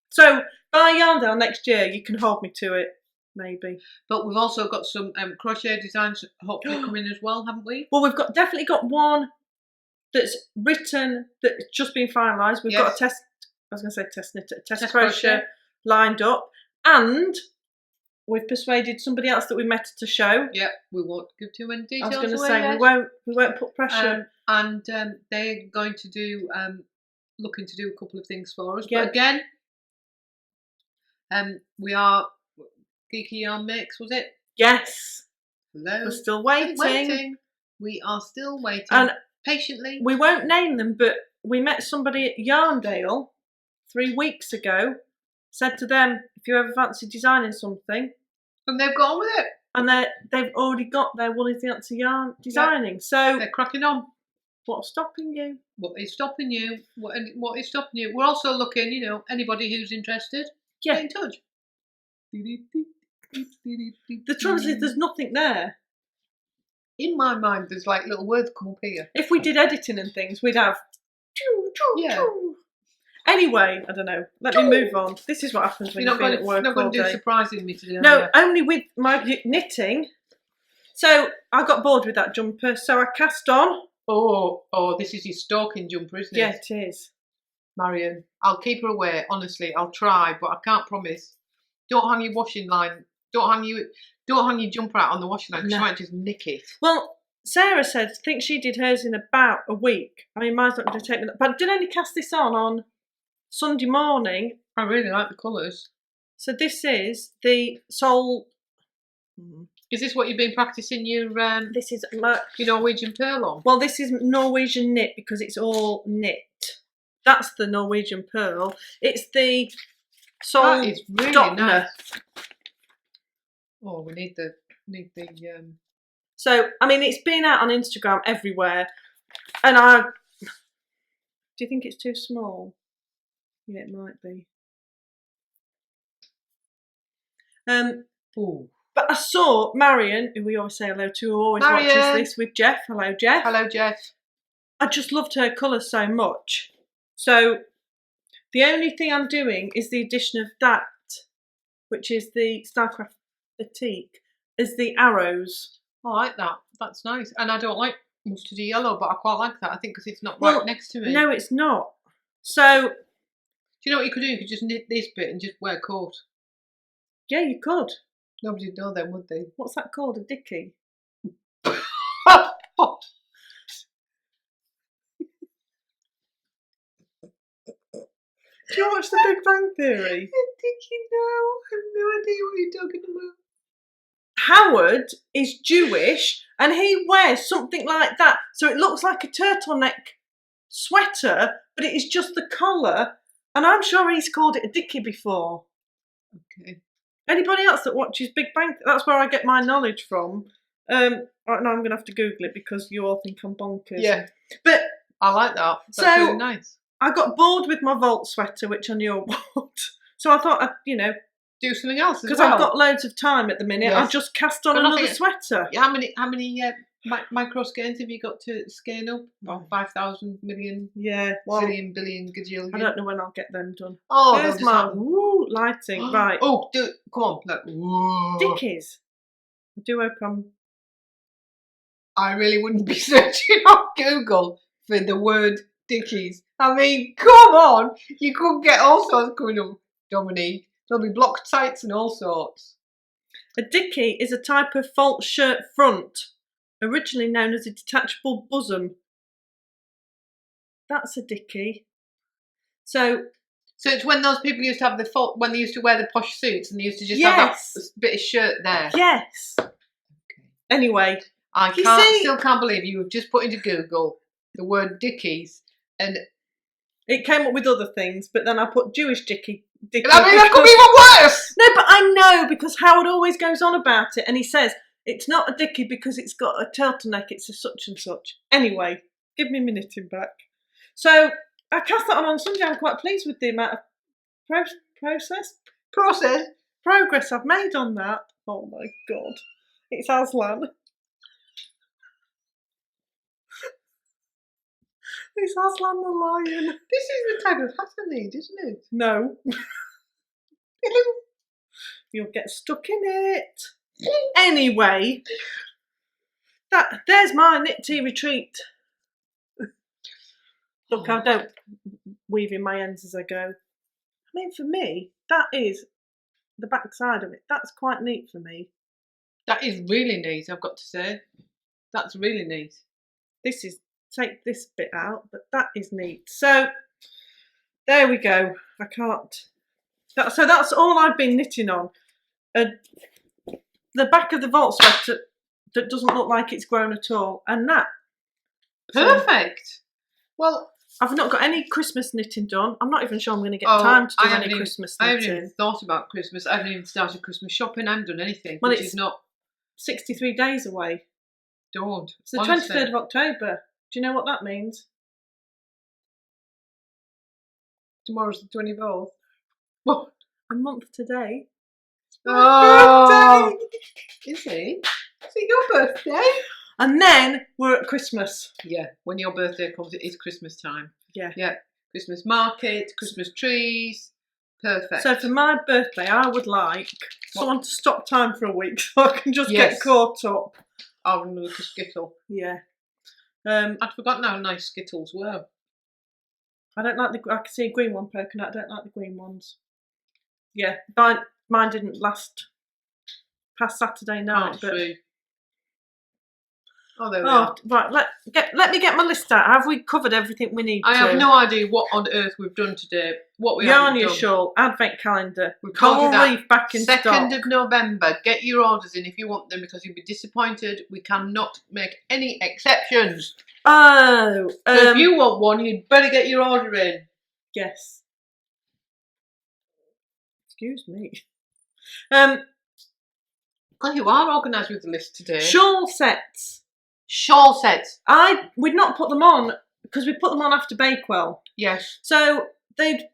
So, by Yarndale next year, you can hold me to it, maybe. But we've also got some crochet designs hopefully coming as well, haven't we? Well, we've definitely got one that's written, that's just been finalised. We've got a test Test crochet lined up. And we've persuaded somebody else that we met to show. Yep, we won't give too many details. I was going to away say, yet. we won't put pressure. And they're going to do, looking to do a couple of things for us. Yeah. But again, we are Geeky Yarn Mix, was it? Yes. Hello. We're still waiting. We are still waiting. And patiently. we won't name them, but we met somebody at Yarndale 3 weeks ago, said to them, if you ever fancy designing something. And they've got on with it. And they've already got their Wool is the Answer yarn designing. Yeah. So they're cracking on. What's stopping you? What is stopping you? What is stopping you? We're also looking, anybody who's interested, get in touch. The trouble is, there's nothing there. In my mind, there's like little words come up here. If we did editing and things, we'd have. Yeah. Anyway, I don't know. Let me move on. This is what happens when you've been at work You're not all going to do day. surprising me today. No, only with my knitting. So I got bored with that jumper, so I cast on. Oh, this is his stalking jumper, isn't it? Yeah, it is. Marion, I'll keep her away. Honestly, I'll try, but I can't promise. Don't hang your washing line. Don't hang your jumper out on the washing line because you might just nick it. Well, Sarah said, I think she did hers in about a week. I mean, mine's not going to take me that. But I did only cast this on Sunday morning. I really like the colours. So this is the Shawl. Is this what you've been practising your This is my Norwegian pearl on? Well, this is Norwegian knit because it's all knit. That's the Norwegian pearl. It's the Shawl. That is really Doppner. nice. Oh, we need the. So I mean, it's been out on Instagram everywhere, and do you think it's too small? Yeah, it might be. But I saw Marion, who we always say hello to, who always watches this with Jeff. Hello, Jeff. Hello, Jeff. I just loved her colours so much. So the only thing I'm doing is the addition of that, which is the stylecraft batik, is the arrows. I like that. That's nice. And I don't like mustardy yellow, but I quite like that. I think because it's not right next to me. No, it's not. So do you know what you could do? You could just knit this bit and just wear a coat. Yeah, you could. Nobody'd know then, would they? What's that called? A dicky? Do you watch The Big Bang Theory? Dicky, no, I have no idea what you're talking about. Howard is Jewish and he wears something like that. So it looks like a turtleneck sweater, but it is just the collar. And I'm sure he's called it a dickie before. Okay. Anybody else that watches Big Bang? That's where I get my knowledge from. Right now I'm going to have to Google it because you all think I'm bonkers. Yeah. But I like that. That's So- really nice. I got bored with my Volt sweater, which I knew I would. So I thought, Do something else as because well. I've got loads of time at the minute, Yes. I'll just cast on But another nothing- sweater. How many micro skeins have you got to skein up? About 5,000 million, Yeah, well, zillion, billion, gajillion. I don't know when I'll get them done. Oh, they'll There's just my happen. lighting. Right. Oh, come on, look. Whoa. Dickies. I do hope I'm... I really wouldn't be searching on Google for the word Dickies. I mean, come on, you could get all sorts coming up, Dominique. There'll be block tights and all sorts. A dickie is a type of false shirt front, originally known as a detachable bosom. That's a dickie. So it's when those people used to have when they used to wear the posh suits and they used to just Yes. have that bit of shirt there. yes. Anyway, I You see- still can't believe you have just put into Google the word Dickies and it came up with other things, but then I put Jewish dickie. I mean that could be even worse. No, but I know because Howard always goes on about it and he says it's not a dickie because it's got a turtleneck, it's a such and such. Anyway, give me my knitting back. So I cast that on Sunday. I'm quite pleased with the amount of progress I've made on that. Oh my God. It's Aslan. It's Aslan the lion. This is the type of hat I need, isn't it? No. You'll get stuck in it. Anyway, there's my knit tea retreat. Look, I don't weave in my ends as I go. I mean, for me, that is the back side of it. That's quite neat for me. That is really neat, I've got to say. That's really neat. This is, take this bit out, but that is neat. So, there we go. I can't. So that's all I've been knitting on. The back of the Volt sweater that doesn't look like it's grown at all. And that. Perfect. Well, I've not got any Christmas knitting done. I'm not even sure I'm going to get time to do any Christmas I haven't knitting. even thought about Christmas. I haven't even started Christmas shopping. I haven't done anything. Well, which it's is not. 63 days away. Don't. It's the Honestly. 23rd of October. Do you know what that means? Tomorrow's the 24th. What? A month today. Oh, Birthday! is it? Is it your birthday? And then we're at Christmas. Yeah, when your birthday comes, it is Christmas time. Yeah. Yeah, Christmas market, Christmas trees. Perfect. So for my birthday, I would like someone to stop time for a week so I can just Yes. get caught up. I'll remove the Skittle. Yeah. I'd forgotten how nice Skittles were. I don't like I can see a green one poking out. I don't like the green ones. Yeah, mine didn't last past Saturday night. Can't but see. Oh, there we are. right. Let me get my list out. Have we covered everything we need I to? have no idea what on earth we've done today. What we haven't Yarnia done. Shawl, Advent calendar, We've told you Coral that. Reef back in 2nd stock. of November. Get your orders in if you want them because you'll be disappointed. We cannot make any exceptions. Oh, So if you want one, you'd better get your order in. yes. Excuse me. God, you are organised with the list today. Shawl sets. Shawl sets. We'd not put them on because we put them on after Bakewell. Yes. So they'd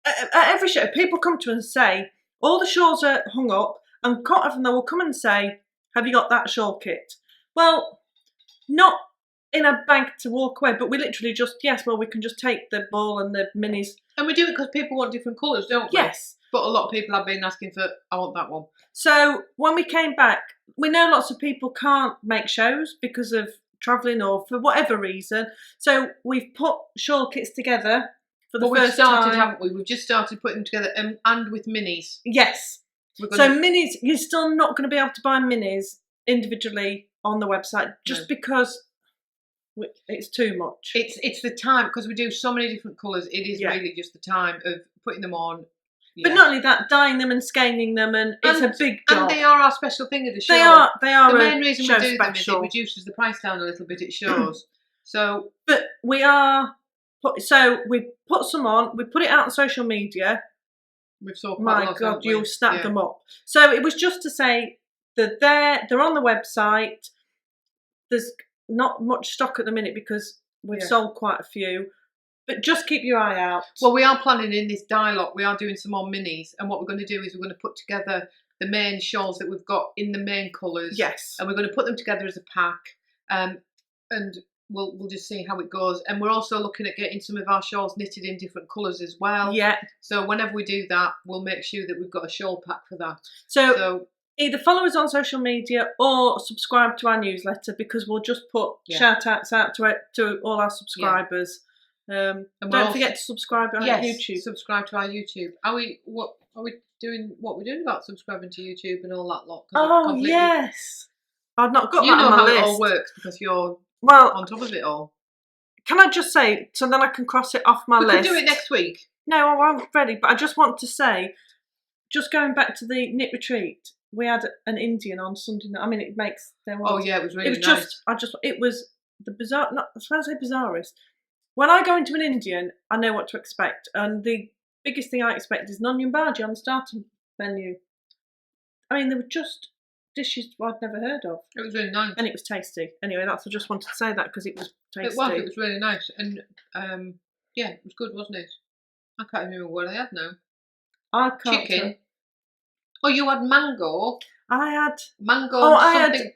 at every show people come to us and say all the shawls are hung up, and quite often they will come and say, "Have you got that shawl kit?" Well, not in a bag to walk away, but we literally just we can just take the ball and the minis. And we do it because people want different colours, don't we? Yes. But a lot of people have been asking for, I want that one. So when we came back, we know lots of people can't make shows because of travelling or for whatever reason. So we've put shawl kits together for the But we've first started, time. haven't we? We've just started putting them together and with minis. Yes. We're So gonna, minis, you're still not going to be able to buy minis individually on the website just because It's too much. It's the time, because we do so many different colours. It is Yeah. really just the time of putting them on. But not only that, dyeing them and scaling them, and it's a big job. And they are our special thing at the show. They are. The main reason we do them is special. it reduces the price down a little bit at shows. So, but we are. So we put some on. We put it out on social media. We've sold quite a lot. My God, you'll snap them up. So it was just to say that they're on the website. There's not much stock at the minute because we've sold quite a few. But just keep your eye out. Well, we are planning in this dialogue, we are doing some more minis. And what we're going to do is we're going to put together the main shawls that we've got in the main colours. Yes. And we're going to put them together as a pack. And we'll just see how it goes. And we're also looking at getting some of our shawls knitted in different colours as well. Yeah. So whenever we do that, we'll make sure that we've got a shawl pack for that. So either follow us on social media or subscribe to our newsletter, because we'll just put shout outs out to all our subscribers. And don't forget to subscribe on YouTube. Subscribe to our YouTube. Are we doing what we're doing about subscribing to YouTube and all that lot? Oh yes, I've not got that on my how list. It all works because you're on top of it all. Can I just say, so then I can cross it off my list? We can do it next week. No, I'm ready, but I just want to say, just going back to the knit retreat, we had an Indian on Sunday night. I mean, it makes their world. Oh yeah, it was really nice. It was the bizarre. Not as far as I say bizarrest. When I go into an Indian, I know what to expect, and the biggest thing I expect is an onion bhaji on the starter menu. I mean, they were just dishes I'd never heard of. It was really nice, and it was tasty. Anyway, I just wanted to say that because it was tasty. It was really nice, and it was good, wasn't it? I can't remember what I had now. I can't. Chicken. Oh, you had mango. I had mango.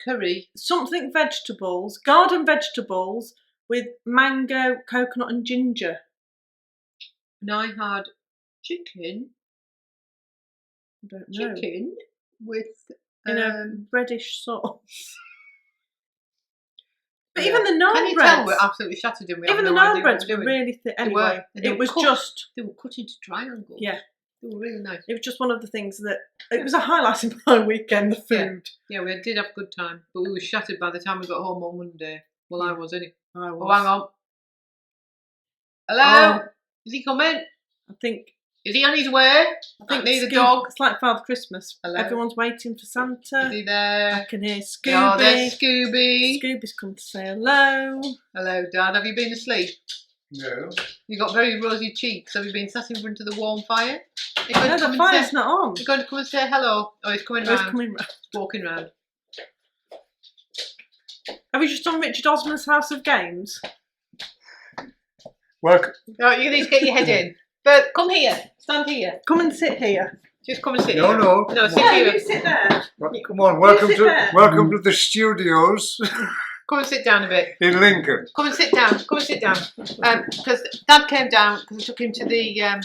Curry. Something vegetables, garden vegetables. With mango, coconut and ginger. And I had chicken. I don't know. Chicken with in a reddish sauce. But even the naan breads. Can you tell we're absolutely shattered in? Even the naan breads were really thick. Anyway, they were cut into triangles. Yeah. They were really nice. It was just one of the things that it was a highlight of my weekend. The food. Yeah, we did have a good time, but we were shattered by the time we got home on Monday. Well, I was anyway. Oh, hang on. Hello? Is he coming? I think. Is he on his way? I think neither dog. It's like Father Christmas. Hello? Everyone's waiting for Santa. Is he there? I can hear Scooby. Oh, there's Scooby. Scooby's come to say hello. Hello, Dad. Have you been asleep? No. You got very rosy cheeks. Have you been sat in front of the warm fire? No, the fire's not on. You're going to come and say hello? Oh, he's coming round. He's coming round. He's walking round. Have you just done Richard Osman's House of Games? Welcome. Right, you need to get your head in. But come here. Stand here. Come and sit here. Just come and sit here. No, sit here. You sit there. Come on, welcome to the studios. Come and sit down a bit. In Lincoln. Come and sit down. Come and sit down. Because Dad came down because I took him to the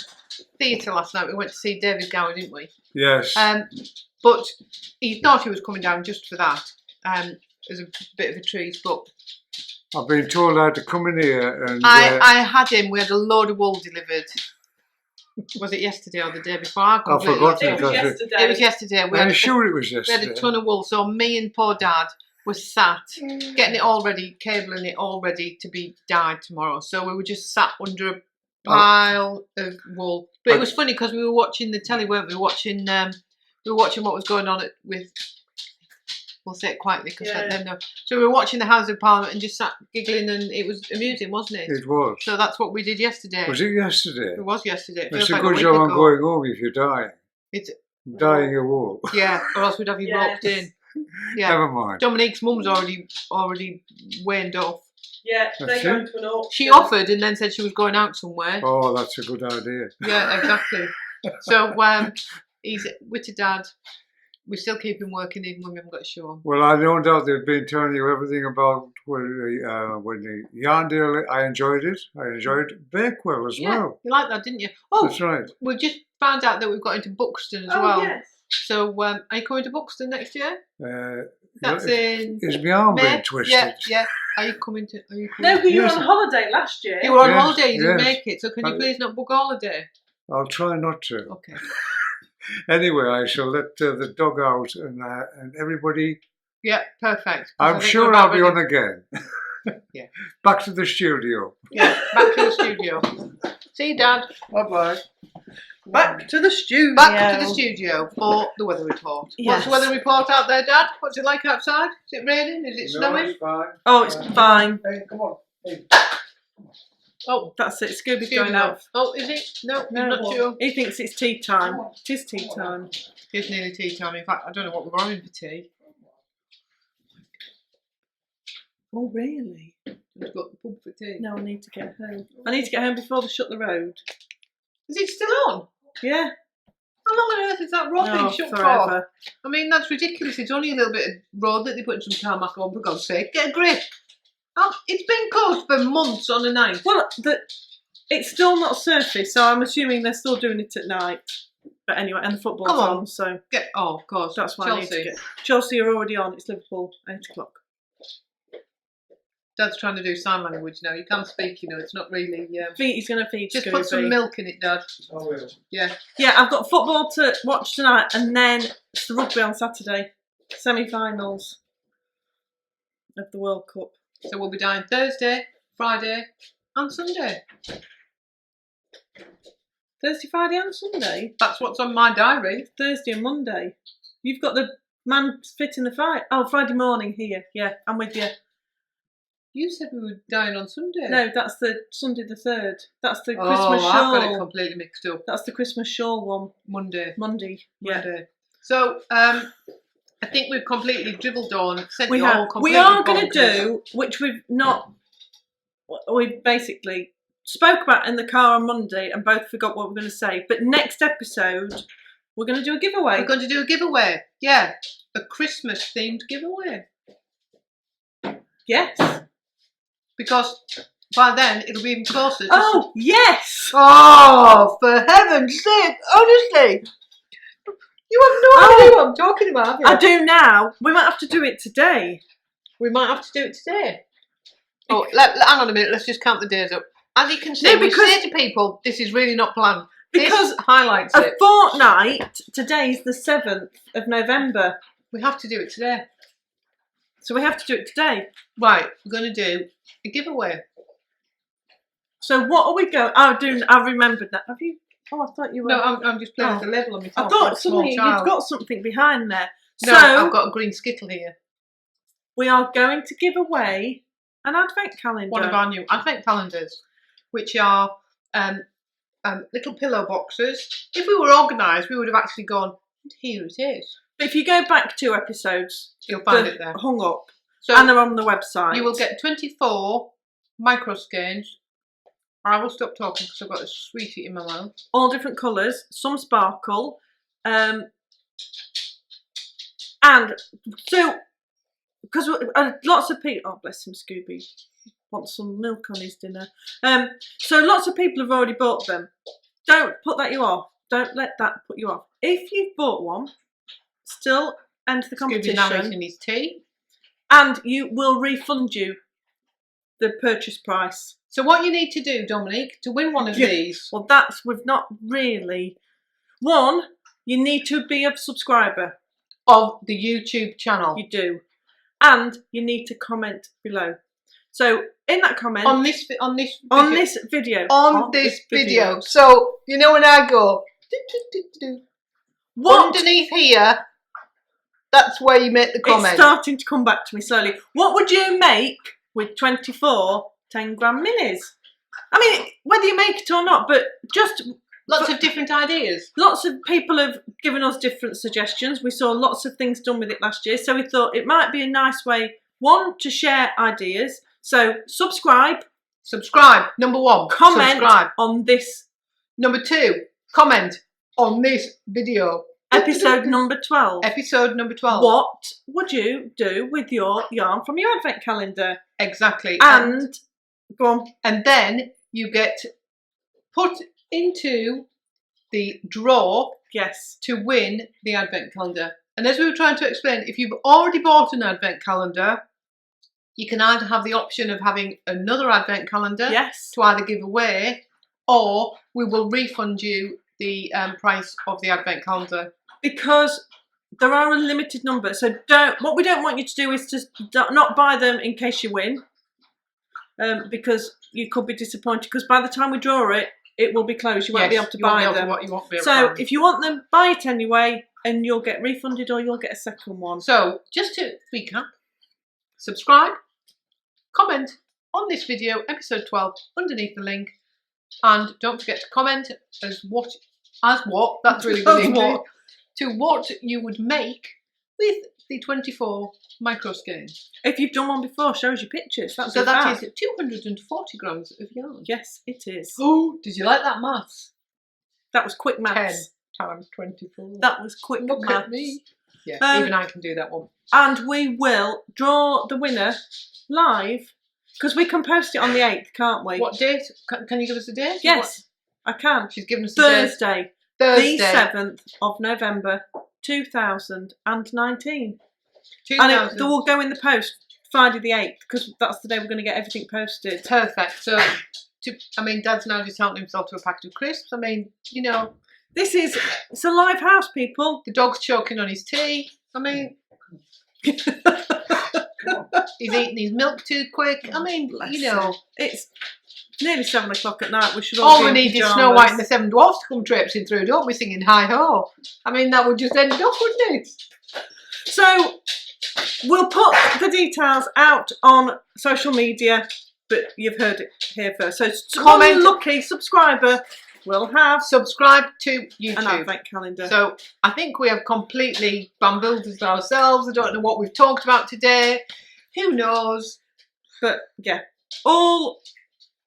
theatre last night. We went to see David Gower, didn't we? Yes. But he thought he was coming down just for that. As a bit of a treat, but I've been told I had to come in here and I had him. We had a load of wool delivered. Was it yesterday or the day before? I forgot it was yesterday. It was yesterday. I'm sure it was yesterday. We had a ton of wool, so me and poor Dad were sat getting it all ready, cabling it all ready to be dyed tomorrow. So we were just sat under a pile of wool. But it was funny because we were watching the telly, weren't we? Watching what was going on with. We'll say it quietly because let them know. So we were watching the House of Parliament and just sat giggling, and it was amusing, wasn't it? It was. So that's what we did yesterday. Was it yesterday? It was yesterday. It's a good job on going home if you're dying. It's dying of wool. Yeah, or else we'd have you roped in. Yeah. Never mind. Dominique's mum's already waned off. Yeah, they're going to an auction. She offered and then said she was going out somewhere. Oh, that's a good idea. Yeah, exactly. So he's WITA Dad. We still keep him working even when we haven't got a show on. Well, I no doubt they've been telling you everything about when the Yarnia. I enjoyed it. I enjoyed Bakewell as well. You liked that, didn't you? Oh, that's right. We just found out that we've got into Buxton as well. Yes. So, are you coming to Buxton next year? That's in. Is my arm being twisted? Yeah. Are you coming to? No, but you were on holiday last year. You were on holiday. You didn't make it. So, can you please not book a holiday? I'll try not to. Okay. Anyway, I shall let the dog out and everybody. Yeah, perfect. I'm sure I'll be on again. Yeah. Back to the studio. Yeah, back to the studio. See you, Dad. Bye-bye. Back to the studio. Back to the studio for the weather report. Yes. What's the weather report out there, Dad? What's it like outside? Is it raining? Is it No, snowing? it's fine. Oh, it's fine. Hey, come on. Hey. Oh, That's it. Scooby's studio. going out. Oh, is it? No, No, I'm not sure. he thinks it's tea time. It is tea time. It's nearly tea time. In fact, I don't know what we're having for tea. Oh, really? We've got the pub for tea. No, I need to get home. I need to get home before they shut the road. Is it still on? Yeah. How long on earth is that road being shut for? forever. I mean, that's ridiculous. It's only a little bit of road that they put some tarmac on, for God's sake. Get a grip. Oh, it's been closed for months on a night. Well, it's still not surfaced, so I'm assuming they're still doing it at night. But anyway, and the football's Come on. on, so Oh, of course. that's why I need to Chelsea. get. Chelsea are already on. It's Liverpool, 8 o'clock. Dad's trying to do sign language now. You can't speak, you know. It's not really. He's going to feed Just Scooby. put some milk in it, Dad. I will. Yeah. Yeah, I've got football to watch tonight, and then it's the rugby on Saturday. Semi-finals of the World Cup. So we'll be down Thursday, Friday, and Sunday. Thursday, Friday, and Sunday. That's what's on my diary. Thursday and Monday. You've got the man fit in the fight. Oh, Friday morning here. Yeah, I'm with you. You said we were dying on Sunday. No, that's the Sunday the 3rd. That's the Oh, Christmas I've got it shawl. completely mixed up. That's the Christmas shawl one. Monday. Monday. Yeah. Monday. So, I think we've completely dribbled on. Sent We you all have. We completely are going to bonkers. do, which we've not. We basically spoke about in the car on Monday and both forgot what we're going to say. But next episode, we're going to do a giveaway. We're going to do a giveaway. Yeah, a Christmas themed giveaway. Yes. Because by then it'll be even closer. To Oh, yes. Oh, for heaven's sake! Honestly, you have no idea what I'm talking about. Have you? I do now. We might have to do it today. We might have to do it today. Oh, hang on a minute. Let's just count the days up. As you can see, No, we because- say to people, this is really not planned. Because this highlights a it. fortnight, today's the 7th of November. We have to do it today. So we have to do it today. Right, we're going to do a giveaway. So what are we going? I remembered that. Have you? Oh, I thought you were. No, I'm just playing Oh. with the label on my I top. thought like a small suddenly you've child. got something behind there. No, So I've got a green skittle here. we are going to give away an advent calendar. One of our new advent calendars, which are little pillow boxes. If we were organised, we would have actually gone, here it is. But if you go back 2 episodes, You'll find they're it there. hung up, So and they're on the website. you will get 24 micro skeins. I will stop talking because I've got a sweetie in my mouth. all different colours, some sparkle, and so because lots of people. Oh, bless him, Scooby. Wants some milk on his dinner. So lots of people have already bought them. Don't put that you off. Don't let that put you off. If you've bought one, still enter the Scooby's now competition, eating his tea. and you will refund you the purchase price. So what you need to do, Dominique, to win one of Yeah. these, Well, we've not really. One, you need to be a subscriber. of the YouTube channel, You do, and you need to comment below. So in that comment on this video, on this video. So you know when I go what underneath here, that's where you make the it's comment. starting to come back to me slowly. What would you make with 24 10-gram minis? I mean, whether you make it or not, but just Lots of different ideas. lots of people have given us different suggestions. We saw lots of things done with it last year, so we thought it might be a nice way, one, to share ideas. So subscribe, Number 1, comment subscribe. on this Number 2, comment on this video. episode number 12. Episode number 12. What would you do with your yarn from your advent calendar? Exactly. And go on. And then you get put into the draw Yes. to win the advent calendar. And as we were trying to explain, if you've already bought an advent calendar, you can either have the option of having another advent calendar Yes. to either give away, or we will refund you the price of the advent calendar. Because there are a limited number. So what we don't want you to do is to not buy them in case you win. because you could be disappointed. Because by the time we draw it, it will be closed. You won't be able to buy them. You won't be able So to. if you want them, buy it anyway, and you'll get refunded or you'll get a second one. So just to recap, subscribe, comment on this video, episode 12, underneath the link, and don't forget to comment that's really good English, to what you would make with the 24 micro skein. If you've done one before, show us your pictures. That's So that is 240 grams of yarn. Yes, it is. Oh, did you like that maths? That was quick maths. 10 times 24. That was quick Look maths. at me. Yeah, even I can do that one. And we will draw the winner live, because we can post it on the 8th, can't we? What date? Can you give us a date? Yes, I can. She's given us a date. Thursday. Thursday. The 7th of November 2019. And it will go in the post Friday the 8th, because that's the day we're going to get everything posted. Perfect. So, Dad's now just helping himself to a packet of crisps. I mean, you know. It's a live house, people. The dog's choking on his tea. I mean, he's eating his milk too quick. I mean, you know. It's nearly 7 o'clock at night. We should all we need is Snow White and the Seven Dwarfs to come traipsing through, don't we, singing hi-ho. I mean, that would just end up, wouldn't it? So, we'll put the details out on social media, but you've heard it here first. So, comment, lucky subscriber will have subscribe to YouTube. An advent calendar. So, I think we have completely bamboozled ourselves. I don't know what we've talked about today. Who knows? But, yeah, all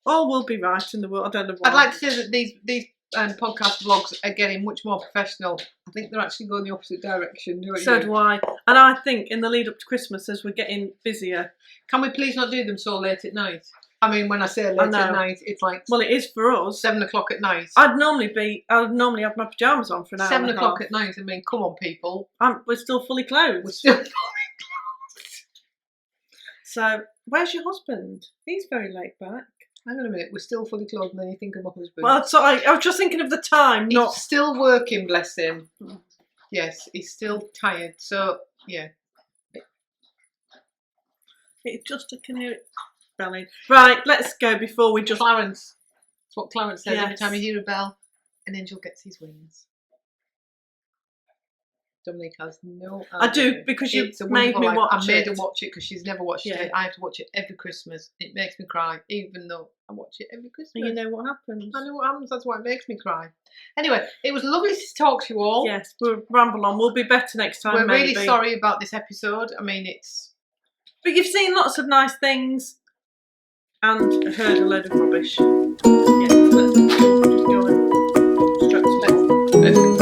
will be right in the world. I don't know why. I'd like to say that these podcast vlogs are getting much more professional. I think they're actually going the opposite direction. So do I. And I think in the lead up to Christmas, as we're getting busier. Can we please not do them so late at night? I mean, when I say late at night, it's like... Well, it is for us. 7 o'clock at night. I'd normally have my pyjamas on for an hour 7 o'clock at night. I mean, come on, people. We're still fully clothed. We're still fully clothed. So, where's your husband? He's very laid back. Hang on a minute, we're still fully clothed and then you think of my husband. Well, sorry, I was just thinking of the time, He's still working, bless him. Yes, he's still tired, so, yeah. It's just a canoe belly. Right, let's go before we just... Clarence. That's what Clarence says. Yes. Every time you hear a bell, an angel gets his wings. Dominique has no idea. I do, because you made me watch it. I made her watch it because she's never watched Yeah. it. I have to watch it every Christmas. It makes me cry, even though I watch it every Christmas. And you know what happens. I know what happens, that's why it makes me cry. Anyway, it was lovely to talk to you all. Yes, we'll ramble on. We'll be better next time, We're maybe. really sorry about this episode. I mean, it's... But you've seen lots of nice things and heard a load of rubbish. Yeah, let's just go and stretch some. Let's go.